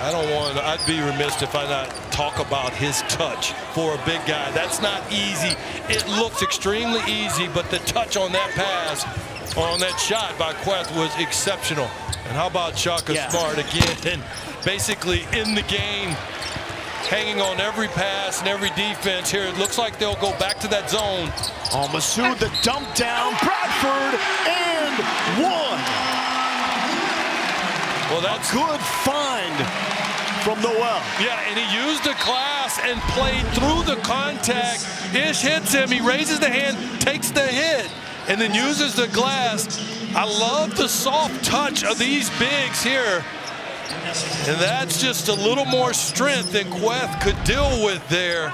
B: I'd be remiss if I not talk about his touch for a big guy. That's not easy. It looks extremely easy, but the touch on that pass on that shot by Queth was exceptional. And how about Shaka Smart again, basically in the game, hanging on every pass and every defense here. It looks like they'll go back to that zone.
A: Oh, Masood, the dump down, Bradford, and one.
B: Well, that's
A: a good find from Noel.
B: Yeah, and he used the glass and played through the contact. Ish hits him, he raises the hand, takes the hit, and then uses the glass. I love the soft touch of these bigs here. And that's just a little more strength than Queth could deal with there.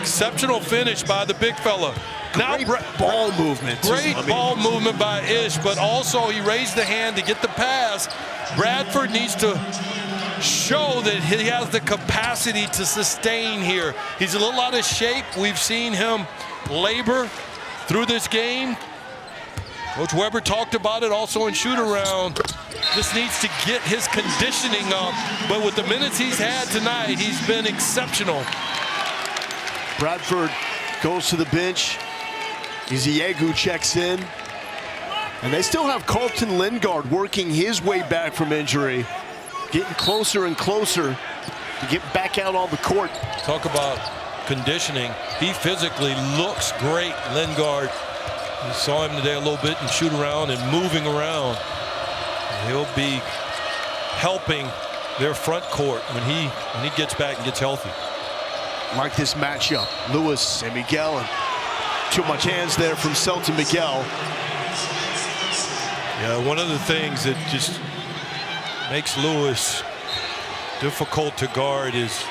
B: Exceptional finish by the big fella.
A: Great ball movement.
B: Great ball movement by Ish, but also he raised the hand to get the pass. Bradford needs to show that he has the capacity to sustain here. He's a little out of shape. We've seen him labor through this game. Coach Weber talked about it also in shoot-around. Just needs to get his conditioning up, but with the minutes he's had tonight, he's been exceptional.
A: Bradford goes to the bench. Iziegu checks in. And they still have Carlton Lingard working his way back from injury, getting closer and closer to get back out on the court.
B: Talk about conditioning. He physically looks great, Lingard. You saw him today a little bit and shoot around and moving around. He'll be helping their front court when he gets back and gets healthy.
A: Like this matchup, Lewis and Miguel, and too much hands there from Selton Miguel.
B: Yeah, one of the things that just makes Lewis difficult to guard is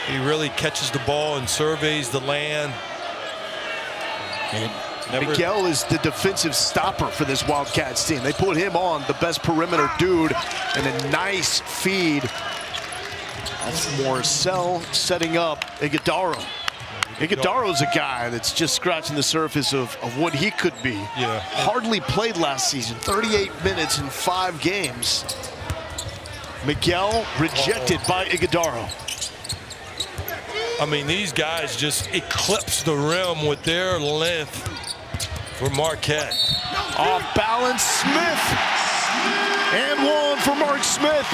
B: he really catches the ball and surveys the land.
A: And Miguel is the defensive stopper for this Wildcats team. They put him on, the best perimeter dude, and a nice feed. That's Morcell setting up Iguodaro. Iguodaro's a guy that's just scratching the surface of what he could be.
B: Yeah.
A: Hardly played last season, 38 minutes in 5 games. Miguel rejected by Iguodaro.
B: I mean, these guys just eclipse the rim with their length for Marquette.
A: Off balance, Smith. And one for Mark Smith.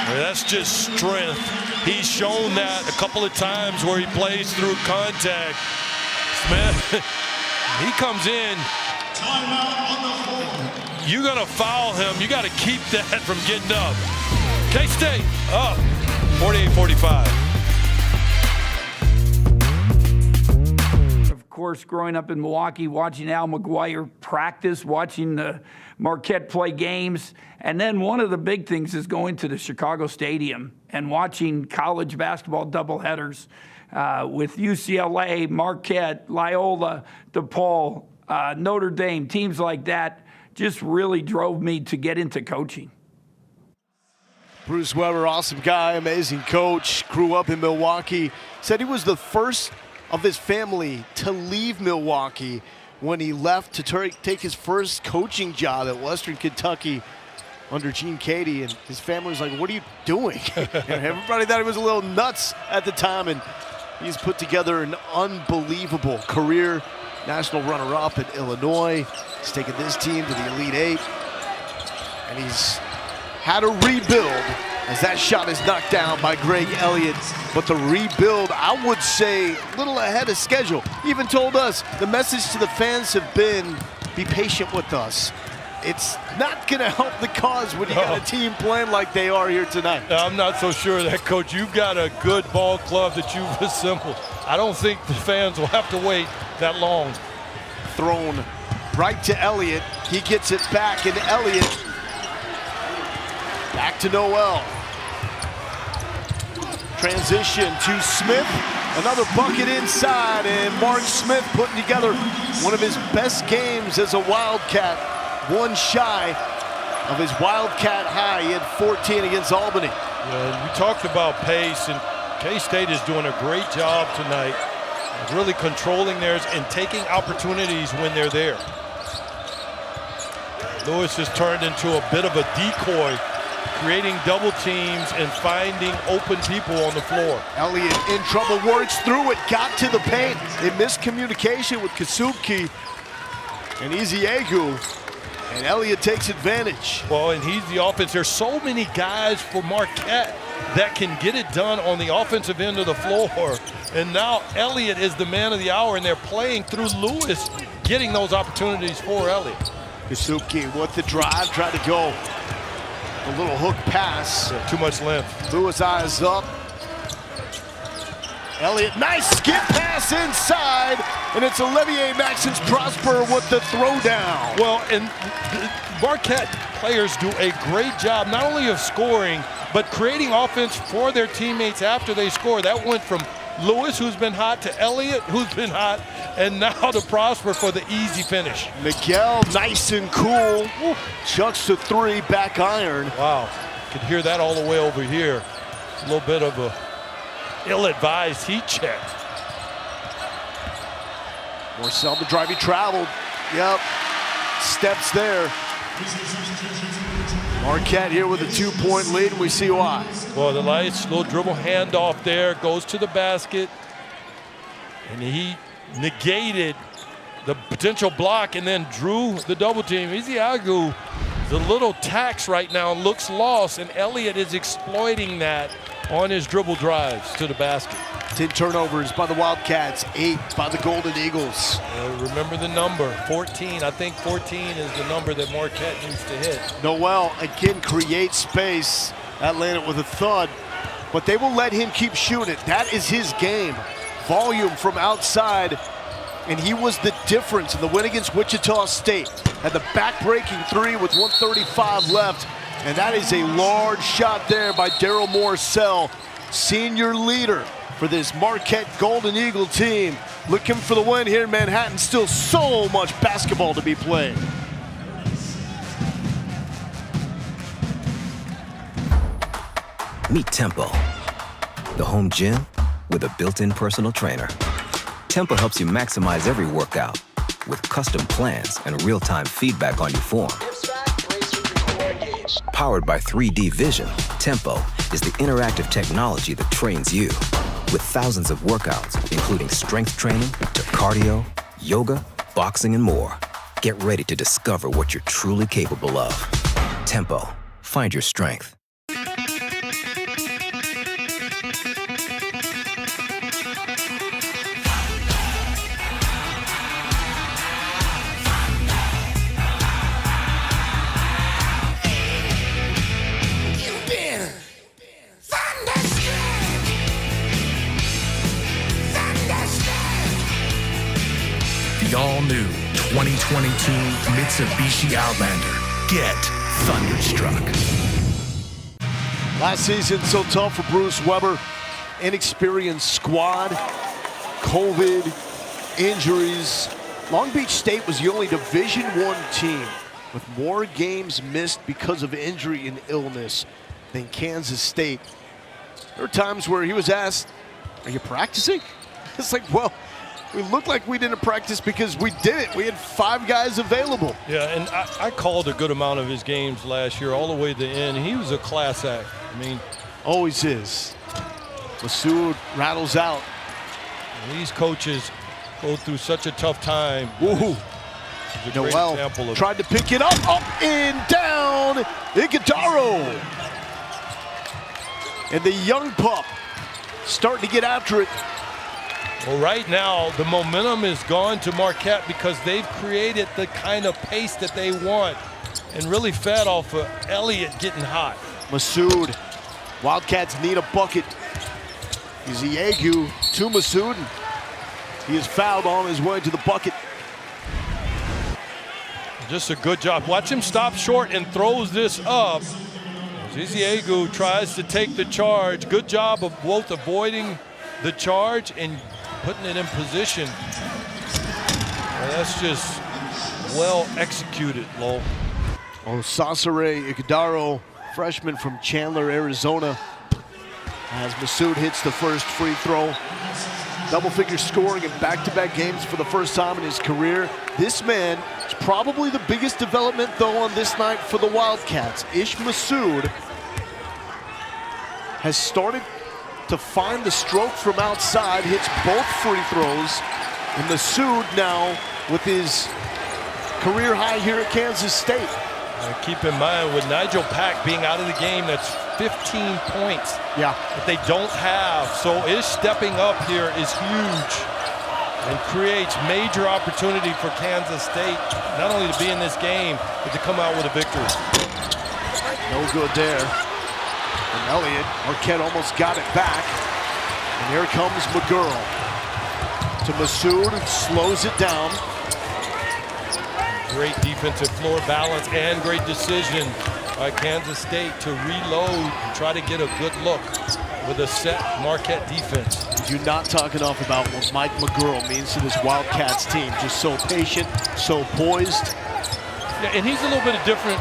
B: That's just strength. He's shown that a couple of times where he plays through contact. Smith, he comes in. You're going to foul him. You got to keep that from getting up. K-State up 48-45.
F: Of course, growing up in Milwaukee, watching Al McGuire practice, watching the Marquette play games. And then one of the big things is going to the Chicago Stadium and watching college basketball doubleheaders with UCLA, Marquette, Loyola, DePaul, Notre Dame, teams like that just really drove me to get into coaching.
A: Bruce Weber, awesome guy, amazing coach, grew up in Milwaukee. Said he was the first of his family to leave Milwaukee when he left to take his first coaching job at Western Kentucky under Gene Cady, and his family was like, what are you doing? Everybody thought he was a little nuts at the time, and he's put together an unbelievable career. National runner-up at Illinois. He's taken this team to the Elite Eight, and he's had to rebuild as that shot is knocked down by Greg Elliott. But the rebuild, I would say, a little ahead of schedule. He even told us the message to the fans have been, be patient with us. It's not going to help the cause when you got a team playing like they are here tonight.
B: I'm not so sure of that, Coach. You've got a good ball club that you've assembled. I don't think the fans will have to wait that long.
A: Thrown right to Elliott. He gets it back, and Elliott back to Noel. Transition to Smith. Another bucket inside, and Mark Smith putting together one of his best games as a Wildcat. One shy of his Wildcat high. He had 14 against Albany.
B: Yeah, we talked about pace, and K-State is doing a great job tonight of really controlling theirs and taking opportunities when they're there. Lewis has turned into a bit of a decoy creating double teams and finding open people on the floor.
A: Elliott in trouble, works through it, got to the paint. A miscommunication with Kasubki and Iziegu, and Elliott takes advantage.
B: Well, and he's the offense. There's so many guys for Marquette that can get it done on the offensive end of the floor. And now Elliott is the man of the hour, and they're playing through Lewis, getting those opportunities for Elliott.
A: Kasubki with the drive, tried to go a little hook pass.
B: Yeah, too much length.
A: Lewis eyes up. Elliott, nice skip pass inside, and it's Olivier Maxence Prosper with the throwdown.
B: Well, and Marquette players do a great job not only of scoring, but creating offense for their teammates after they score. That went from Lewis, who's been hot, to Elliott, who's been hot, and now to Prosper for the easy finish.
A: Miguel, nice and cool. Chucks to three, back iron.
B: Wow, could hear that all the way over here. A little bit of a ill-advised heat check.
A: Marcel the drive, he traveled. Yep, steps there. Marquette here with a 2-point lead, and we see why.
B: Well, the nice little dribble handoff there, goes to the basket, and he negated the potential block and then drew the double team. Iziegu is a little tax right now, looks lost, and Elliott is exploiting that on his dribble drives to the basket.
A: 10 turnovers by the Wildcats, 8 by the Golden Eagles.
B: Remember the number, 14. I think 14 is the number that Marquette needs to hit.
A: Noel again creates space. That landed with a thud, but they will let him keep shooting it. That is his game. Volume from outside, and he was the difference in the win against Wichita State. Had the back-breaking three with 1:35 left, and that is a large shot there by Daryl Morcell, senior leader for this Marquette Golden Eagle team. Looking for the win here in Manhattan. Still so much basketball to be played.
E: Meet Tempo, the home gym with a built-in personal trainer. Tempo helps you maximize every workout with custom plans and real-time feedback on your form. Powered by 3D Vision, Tempo is the interactive technology that trains you. With thousands of workouts, including strength training to cardio, yoga, boxing, and more. Get ready to discover what you're truly capable of. Tempo. Find your strength.
G: The all-new 2022 Mitsubishi Outlander. Get thunderstruck.
A: Last season, so tough for Bruce Weber. Inexperienced squad, COVID, injuries. Long Beach State was the only Division I team with more games missed because of injury and illness than Kansas State. There were times where he was asked, "Are you practicing?" It's like, well, we looked like we didn't practice because we didn't. We had 5 guys available.
B: Yeah, and I called a good amount of his games last year, all the way to the end. He was a class act. I mean,
A: always is. Masoud rattles out.
B: These coaches go through such a tough time.
A: Woohoo! Noel tried to pick it up and down. Iguodaro. And the young pup starting to get after it.
B: Well, right now, the momentum is gone to Marquette because they've created the kind of pace that they want and really fed off of Elliott getting hot.
A: Masoud. Wildcats need a bucket. Iziegu to Masoud. He is fouled on his way to the bucket.
B: Just a good job. Watch him stop short and throws this up. Iziegu tries to take the charge. Good job of both avoiding the charge and putting it in position. Well, that's just well executed, Lowell.
A: Oh, Sasare Iguodaro, freshman from Chandler, Arizona, as Masoud hits the first free throw. Double-figure scoring in back-to-back games for the first time in his career. This man is probably the biggest development, though, on this night for the Wildcats. Ish Masoud has started to find the stroke from outside, hits both free throws. And Masood now with his career high here at Kansas State.
B: Keep in mind, with Nigel Pack being out of the game, that's 15 points that they don't have. So Ish stepping up here is huge and creates major opportunity for Kansas State, not only to be in this game, but to come out with a victory.
A: No good there. And Elliott, Marquette almost got it back. And here comes McGurl to Masood, slows it down.
B: Great defensive floor balance and great decision by Kansas State to reload and try to get a good look with a set Marquette defense.
A: Do not talk enough about what Mike McGurl means to this Wildcats team. Just so patient, so poised.
B: Yeah, and he's a little bit of different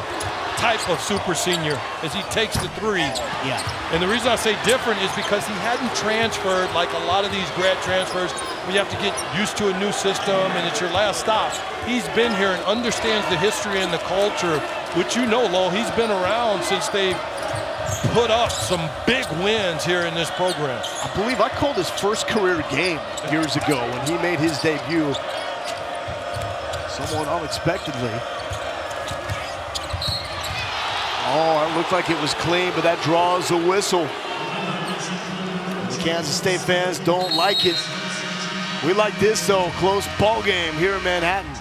B: type of super senior as he takes the three.
A: Yeah.
B: And the reason I say different is because he hadn't transferred like a lot of these grad transfers. We have to get used to a new system and it's your last stop. He's been here and understands the history and the culture, which you know, Lowell, he's been around since they've put up some big wins here in this program.
A: I believe I called his first career game years ago when he made his debut somewhat unexpectedly. Oh, it looked like it was clean, but that draws a whistle. The Kansas State fans don't like it. We like this, though. Close ball game here in Manhattan.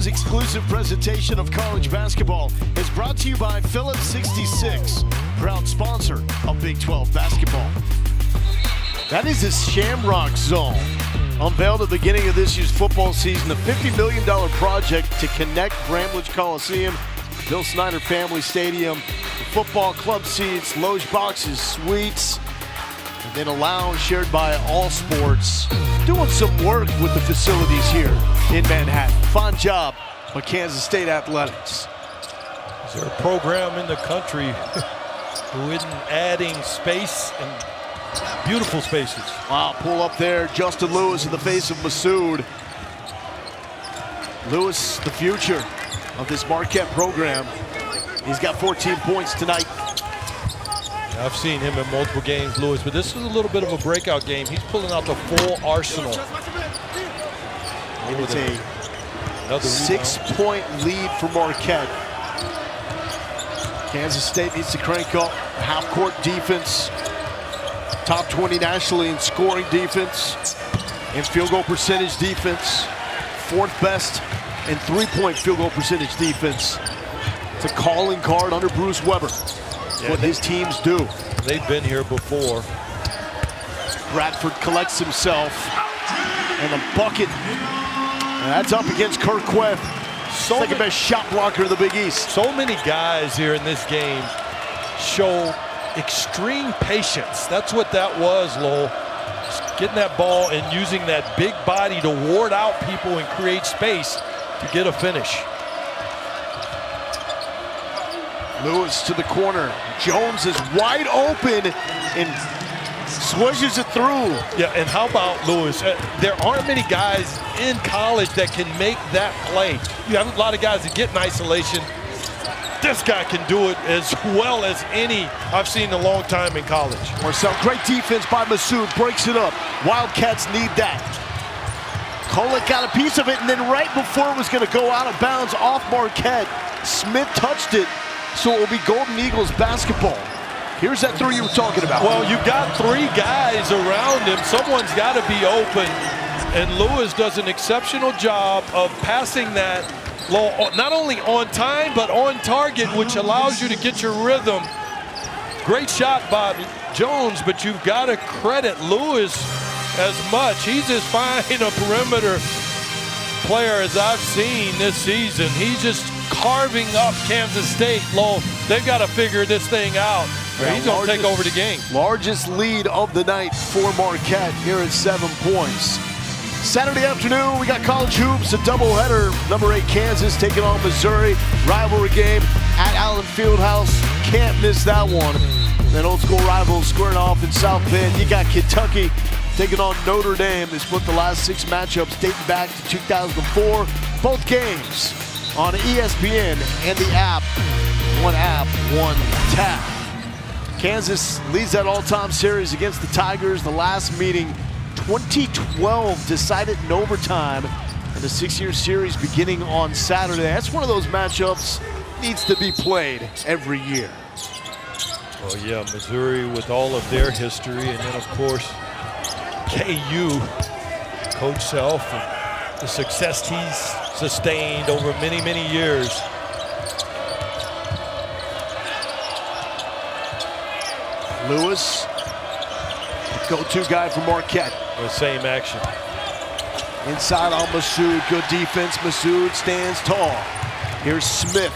A: Exclusive presentation of college basketball is brought to you by Phillips 66, proud sponsor of Big 12 basketball. That is the Shamrock Zone, unveiled at the beginning of this year's football season, a $50 million project to connect Bramlage Coliseum, Bill Snyder Family Stadium, the football club seats, loge boxes, suites, and then a lounge shared by all sports. Doing some work with the facilities here in Manhattan. Fine job by Kansas State Athletics.
B: Is there a program in the country who isn't adding space and beautiful spaces?
A: Wow, pull up there, Justin Lewis in the face of Masood. Lewis, the future of this Marquette program. He's got 14 points tonight.
B: I've seen him in multiple games, Lewis, but this is a little bit of a breakout game. He's pulling out the full arsenal.
A: It's a 6-point lead for Marquette. Kansas State needs to crank up half-court defense. Top 20 nationally in scoring defense and field goal percentage defense. Fourth best in three-point field goal percentage defense. It's a calling card under Bruce Weber. What his teams do.
B: They've been here before.
A: Bradford collects himself and a bucket. And that's up against Kirk Queth. Second best shot blocker of the Big East.
B: So many guys here in this game show extreme patience. That's what that was, Lowell. Just getting that ball and using that big body to ward out people and create space to get a finish.
A: Lewis to the corner. Jones is wide open and swishes it through.
B: Yeah, and how about Lewis? There aren't many guys in college that can make that play. You have a lot of guys that get in isolation. This guy can do it as well as any I've seen in a long time in college.
A: Marcel, great defense by Masood, breaks it up. Wildcats need that. Kolek got a piece of it, and then right before it was going to go out of bounds off Marquette, Smith touched it, so it will be Golden Eagles basketball. Here's that three you were talking about.
B: Well, you've got three guys around him. Someone's got to be open, and Lewis does an exceptional job of passing that not only on time, but on target, which allows you to get your rhythm. Great shot by Jones, but you've got to credit Lewis as much. He's as fine a perimeter player as I've seen this season. He's just carving up Kansas State. They've got to figure this thing out. He's going to take over the game.
A: Largest lead of the night for Marquette here at 7 points. Saturday afternoon, we got college hoops, a doubleheader. Number 8 Kansas taking on Missouri. Rivalry game at Allen Fieldhouse. Can't miss that one. Then old school rivals squaring off in South Bend. You got Kentucky taking on Notre Dame. They split the last 6 matchups dating back to 2004. Both games on ESPN and the app. One app, one tap. Kansas leads that all-time series against the Tigers. The last meeting, 2012, decided in overtime. And the 6-year series beginning on Saturday. That's one of those matchups needs to be played every year.
B: Well, yeah, Missouri with all of their history, and then, of course, KU, Coach Self, and the success he's sustained over many, many years.
A: Lewis, go-to guy for Marquette.
B: The same action.
A: Inside on Massoud, good defense. Massoud stands tall. Here's Smith,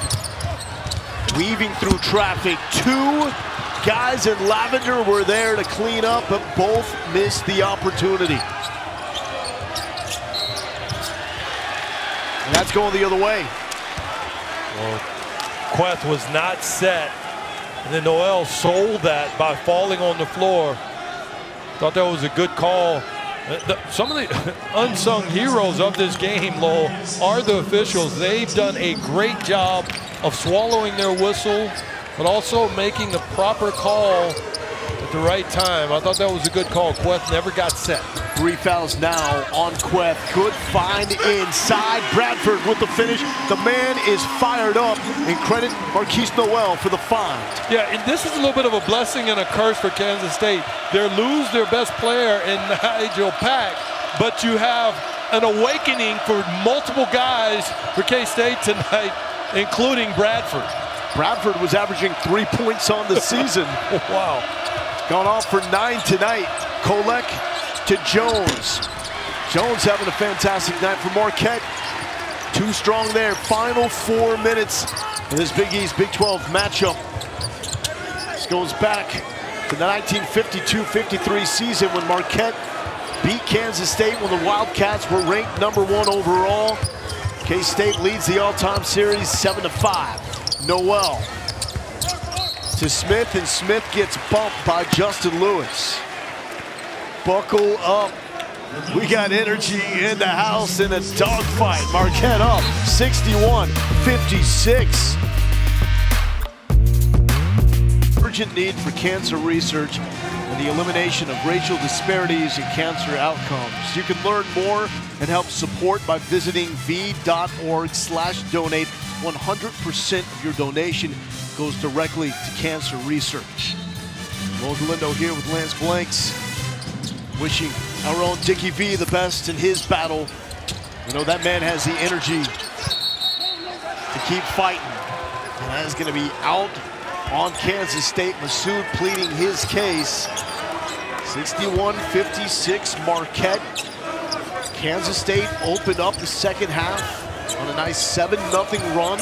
A: weaving through traffic. 2 guys in lavender were there to clean up, but both missed the opportunity. And that's going the other way.
B: Well, Queth was not set, and then Noel sold that by falling on the floor. Thought that was a good call. Some of the unsung heroes of this game, Lowell, are the officials. They've done a great job of swallowing their whistle, but also making the proper call at the right time. I thought that was a good call. Queth never got set.
A: 3 fouls now on Queth. Good find inside. Bradford with the finish. The man is fired up, and credit Marquise Noel for the find.
B: Yeah, and this is a little bit of a blessing and a curse for Kansas State. They lose their best player in Nigel Pack, but you have an awakening for multiple guys for K-State tonight, including Bradford.
A: Bradford was averaging 3 points on the season.
B: Wow.
A: Gone off for 9 tonight. Kolek to Jones. Jones having a fantastic night for Marquette. 2 strong there. Final 4 minutes of this Big East Big 12 matchup. This goes back to the 1952-53 season when Marquette beat Kansas State when the Wildcats were ranked #1 overall. K-State leads the all-time series 7-5. Noel to Smith, and Smith gets bumped by Justin Lewis. Buckle up. We got energy in the house in a dogfight. Marquette up 61-56. Urgent need for cancer research and the elimination of racial disparities in cancer outcomes. You can learn more and help support by visiting v.org/donate. 100% of your donation goes directly to cancer research. Mo Galindo here with Lance Blanks, wishing our own Dickie V the best in his battle. You know, that man has the energy to keep fighting. And that is going to be out on Kansas State. Massoud pleading his case. 61-56 Marquette. Kansas State opened up the second half on a nice 7-0 run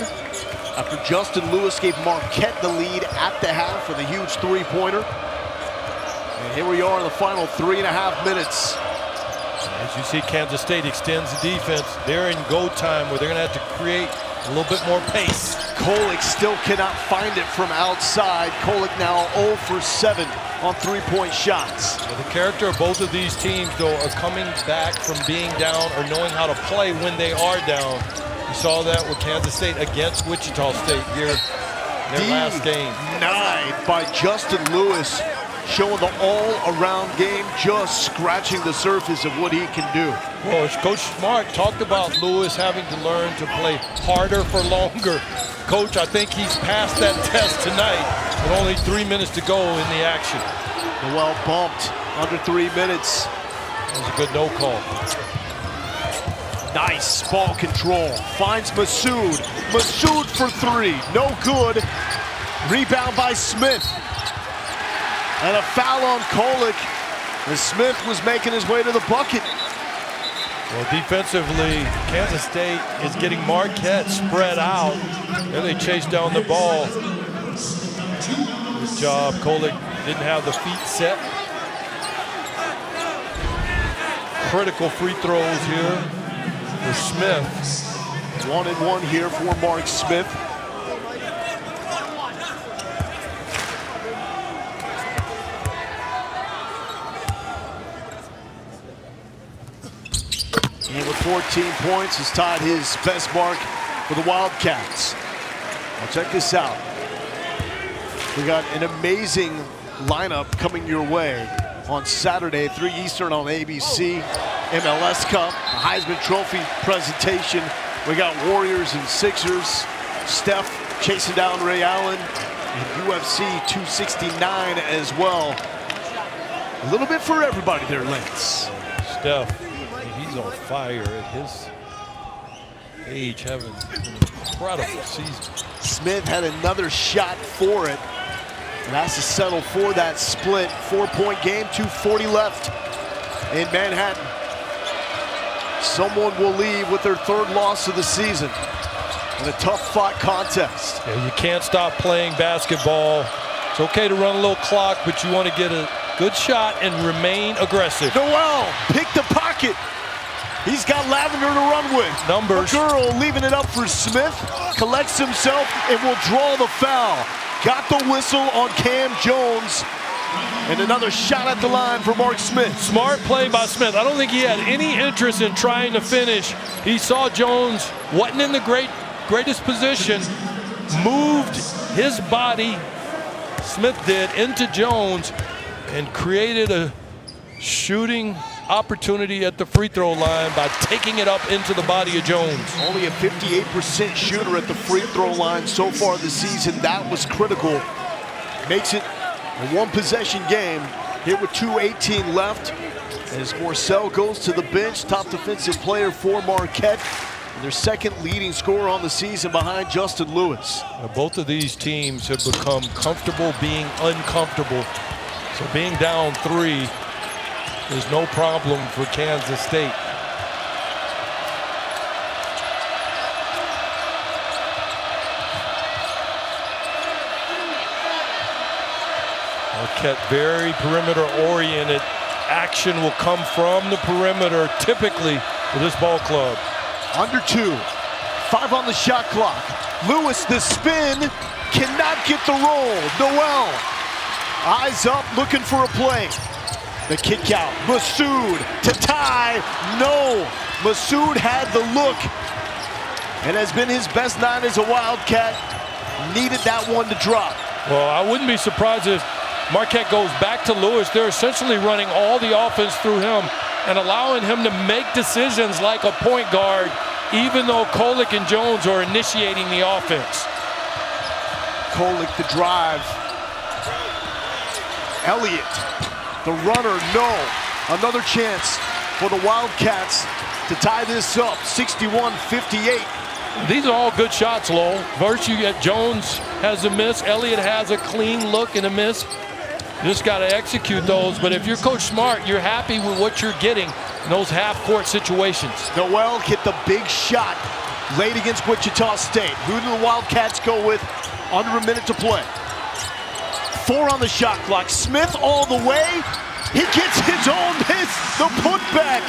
A: after Justin Lewis gave Marquette the lead at the half with a huge 3-pointer. And here we are in the final 3.5 minutes.
B: As you see, Kansas State extends the defense. They're in go time where they're going to have to create a little bit more pace.
A: Kolek still cannot find it from outside. Kolek now 0 for 7 on 3-point shots.
B: Well, the character of both of these teams, though, are coming back from being down or knowing how to play when they are down. You saw that with Kansas State against Wichita State here in their last game.
A: Denied by Justin Lewis, showing the all-around game, just scratching the surface of what he can do.
B: Well, as Coach Smart talked about Lewis having to learn to play harder for longer. Coach, I think he's passed that test tonight with only 3 minutes to go in the action.
A: Noel bumped under 3 minutes.
B: That was a good no call.
A: Nice ball control. Finds Massoud. Massoud for 3. No good. Rebound by Smith. And a foul on Kolek as Smith was making his way to the bucket.
B: Well, defensively, Kansas State is getting Marquette spread out. There they chase down the ball. Good job. Kolek didn't have the feet set. Critical free throws here for Smith.
A: 1-and-1 here for Mark Smith. And with 14 points, has tied his best mark for the Wildcats. Now check this out. We got an amazing lineup coming your way on Saturday, 3 Eastern on ABC. MLS Cup, a Heisman Trophy presentation. We got Warriors and Sixers. Steph chasing down Ray Allen. And UFC 269 as well. A little bit for everybody there, Lance.
B: Steph, he's on fire at his age, having an incredible season.
A: Smith had another shot for it. And has to settle for that split. 4-point game, 2:40 left in Manhattan. Someone will leave with their 3rd loss of the season in a tough-fought contest.
B: Yeah, you can't stop playing basketball. It's okay to run a little clock, but you want to get a good shot and remain aggressive.
A: Noel picked the pocket. He's got Lavender to run with.
B: Numbers.
A: McGurl leaving it up for Smith. Collects himself and will draw the foul. Got the whistle on Cam Jones. And another shot at the line for Mark Smith.
B: Smart play by Smith. I don't think he had any interest in trying to finish. He saw Jones wasn't in the greatest position, moved his body, Smith did, into Jones and created a shooting opportunity at the free throw line by taking it up into the body of Jones.
A: Only a 58% shooter at the free throw line so far this season. That was critical. Makes it a 1-possession game here with 2:18 left. As Morcell goes to the bench, top defensive player for Marquette. And their 2nd leading scorer on the season behind Justin Lewis.
B: Both of these teams have become comfortable being uncomfortable. So being down 3 is no problem for Kansas State. Marquette very perimeter oriented. Action will come from the perimeter typically for this ball club.
A: Under 2, 5 on the shot clock. Lewis, the spin, cannot get the roll. Noel, eyes up, looking for a play. The kick out, Masood to tie, no. Masood had the look and has been his best night as a Wildcat. Needed that one to drop.
B: Well, I wouldn't be surprised if Marquette goes back to Lewis. They're essentially running all the offense through him and allowing him to make decisions like a point guard, even though Kolek and Jones are initiating the offense.
A: Kolek the drive. Elliott, the runner, no. Another chance for the Wildcats to tie this up, 61-58.
B: These are all good shots, Lowell. First you get Jones has a miss. Elliott has a clean look and a miss. You just got to execute those. But if you're Coach Smart, you're happy with what you're getting in those half-court situations.
A: Noel hit the big shot late against Wichita State. Who do the Wildcats go with? Under a minute to play. 4 on the shot clock. Smith all the way. He gets his own miss. The putback.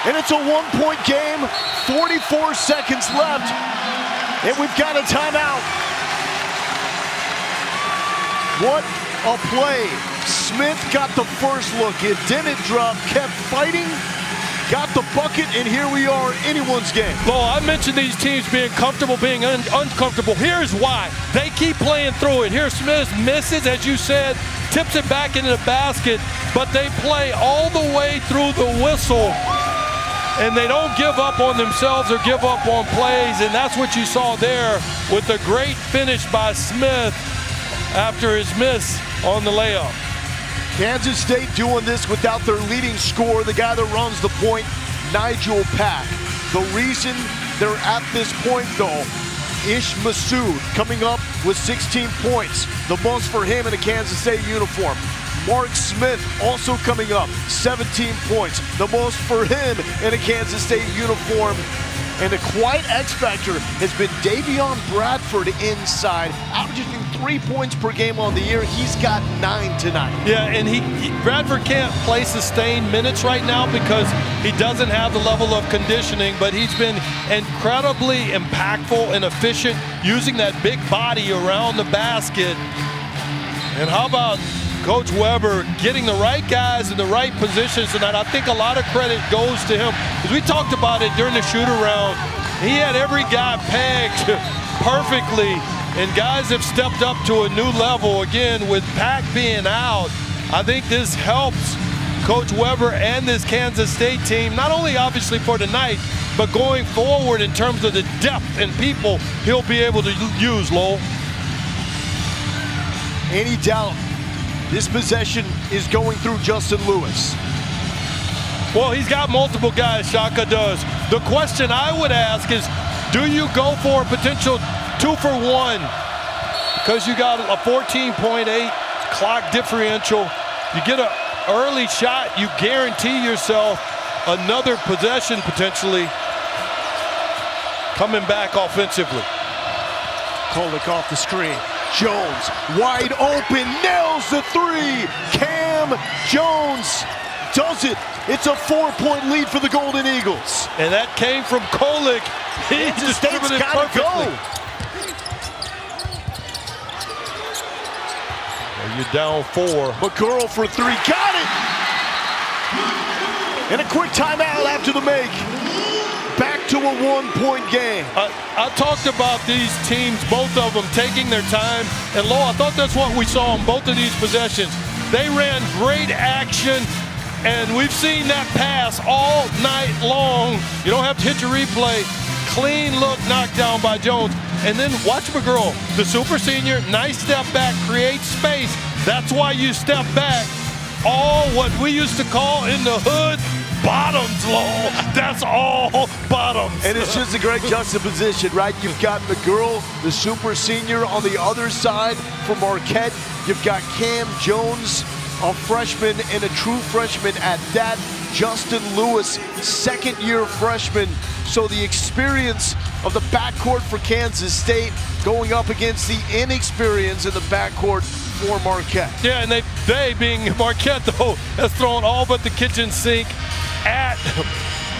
A: And it's a 1-point game. 44 seconds left. And we've got a timeout. What a play. Smith got the first look. It didn't drop. Kept fighting. Got the bucket, and here we are, anyone's game.
B: Well, I mentioned these teams being comfortable, being uncomfortable. Here's why. They keep playing through it. Here Smith misses, as you said, tips it back into the basket, but they play all the way through the whistle, and they don't give up on themselves or give up on plays, and that's what you saw there with the great finish by Smith after his miss on the layup.
A: Kansas State doing this without their leading scorer, the guy that runs the point, Nigel Pack. The reason they're at this point, though, Ish Masood coming up with 16 points, the most for him in a Kansas State uniform. Mark Smith also coming up, 17 points, the most for him in a Kansas State uniform. And a quiet X factor has been Davion Bradford inside, averaging 3 points per game on the year. He's got 9 tonight.
B: Yeah, and Bradford can't play sustained minutes right now because he doesn't have the level of conditioning, but he's been incredibly impactful and efficient using that big body around the basket. And how about Coach Weber getting the right guys in the right positions tonight. I think a lot of credit goes to him. As we talked about it during the shoot-around, he had every guy pegged perfectly, and guys have stepped up to a new level. Again, with Pack being out, I think this helps Coach Weber and this Kansas State team, not only obviously for tonight, but going forward in terms of the depth and people he'll be able to use, Lowell.
A: Any doubt this possession is going through Justin Lewis?
B: Well, he's got multiple guys, Shaka does. The question I would ask is, do you go for a potential 2-for-1? Because you got a 14.8 clock differential. You get an early shot, you guarantee yourself another possession potentially coming back offensively.
A: Kolek off the screen. Jones wide open, nails the three. Cam Jones does it. It's a 4-point lead for the Golden Eagles.
B: And that came from Kolek. He distributed it perfectly. You're down 4.
A: McGurl for 3, got it! And a quick timeout after the make. Back to a 1-point game.
B: I talked about these teams, both of them, taking their time. And Lowell, I thought that's what we saw in both of these possessions. They ran great action, and we've seen that pass all night long. You don't have to hit your replay. Clean look knocked down by Jones. And then watch McGurl, the super senior, nice step back, creates space. That's why you step back. All what we used to call in the hood, bottoms, Lowell. That's all bottoms.
A: And it's just a great juxtaposition, right? You've got McGurl, the super senior, on the other side for Marquette. You've got Cam Jones, a freshman and a true freshman at that. Justin Lewis, second-year freshman. So the experience of the backcourt for Kansas State going up against the inexperience in the backcourt for Marquette.
B: Yeah, and they being Marquette, though, has thrown all but the kitchen sink at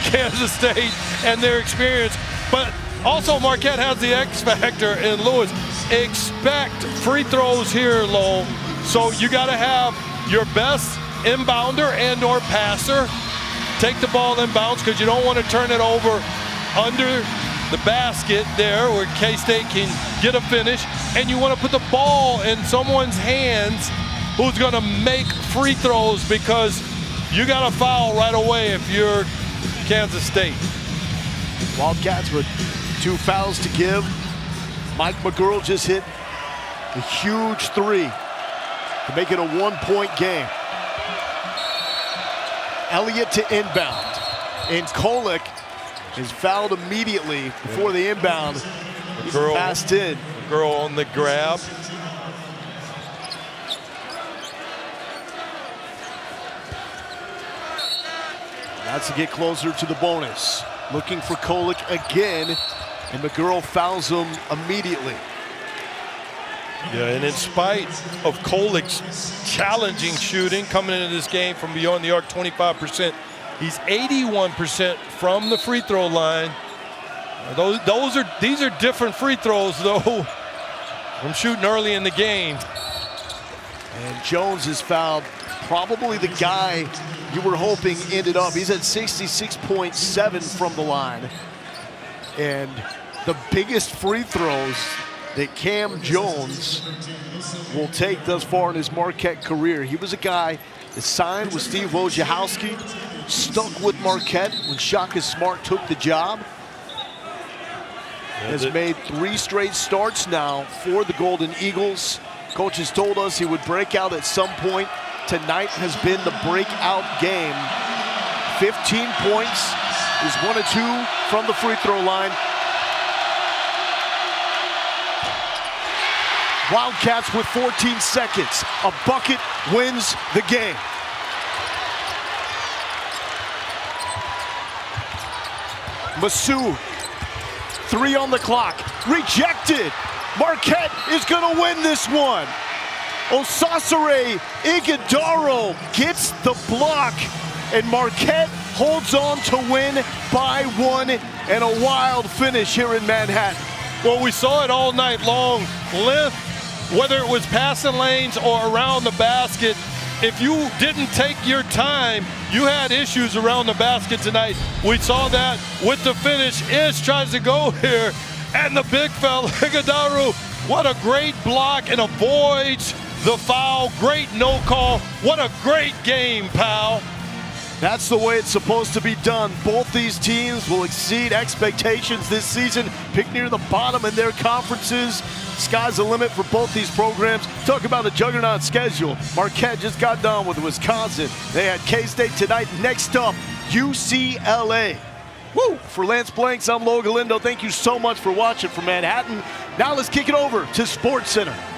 B: Kansas State and their experience. But also Marquette has the X factor in Lewis. Expect free throws here, Lowell. So you got to have your best inbounder and or passer take the ball and bounce, because you don't want to turn it over under the basket there where K-State can get a finish, and you want to put the ball in someone's hands who's going to make free throws, because you got to foul right away if you're Kansas State.
A: Wildcats with 2 fouls to give. Mike McGurl just hit a huge 3 to make it a 1-point game. Elliott to inbound, and Kolek is fouled immediately before the inbound. He's passed in.
B: Girl on the grab.
A: That's to get closer to the bonus. Looking for Kolek again, and McGurl fouls him immediately.
B: Yeah, and in spite of Kolek's challenging shooting coming into this game from beyond the arc, 25%, he's 81% from the free throw line. These are different free throws, though, from shooting early in the game.
A: And Jones is fouled. Probably the guy you were hoping ended up. He's at 66.7 from the line. And the biggest free throws that Cam Jones will take thus far in his Marquette career. He was a guy that signed with Steve Wojciechowski, stuck with Marquette when Shaka Smart took the job. Has made 3 straight starts now for the Golden Eagles. Coach has told us he would break out at some point. Tonight has been the breakout game. 15 points, is 1 of 2 from the free throw line. Wildcats with 14 seconds. A bucket wins the game. Masoud, 3 on the clock, rejected. Marquette is gonna win this one. Osasere Iguodaro gets the block, and Marquette holds on to win by 1, and a wild finish here in Manhattan.
B: Well, we saw it all night long. Length whether it was passing lanes or around the basket, if you didn't take your time, you had issues around the basket tonight. We saw that with the finish. Ish tries to go here, and the big fella, Ighodaro, what a great block and avoids the foul. Great no call. What a great game, pal.
A: That's the way it's supposed to be done. Both these teams will exceed expectations this season, pick near the bottom in their conferences. Sky's the limit for both these programs. Talk about a juggernaut schedule. Marquette just got done with Wisconsin. They had K-State tonight. Next up, UCLA. Woo! For Lance Blanks, I'm Lo Galindo. Thank you so much for watching from Manhattan. Now let's kick it over to SportsCenter.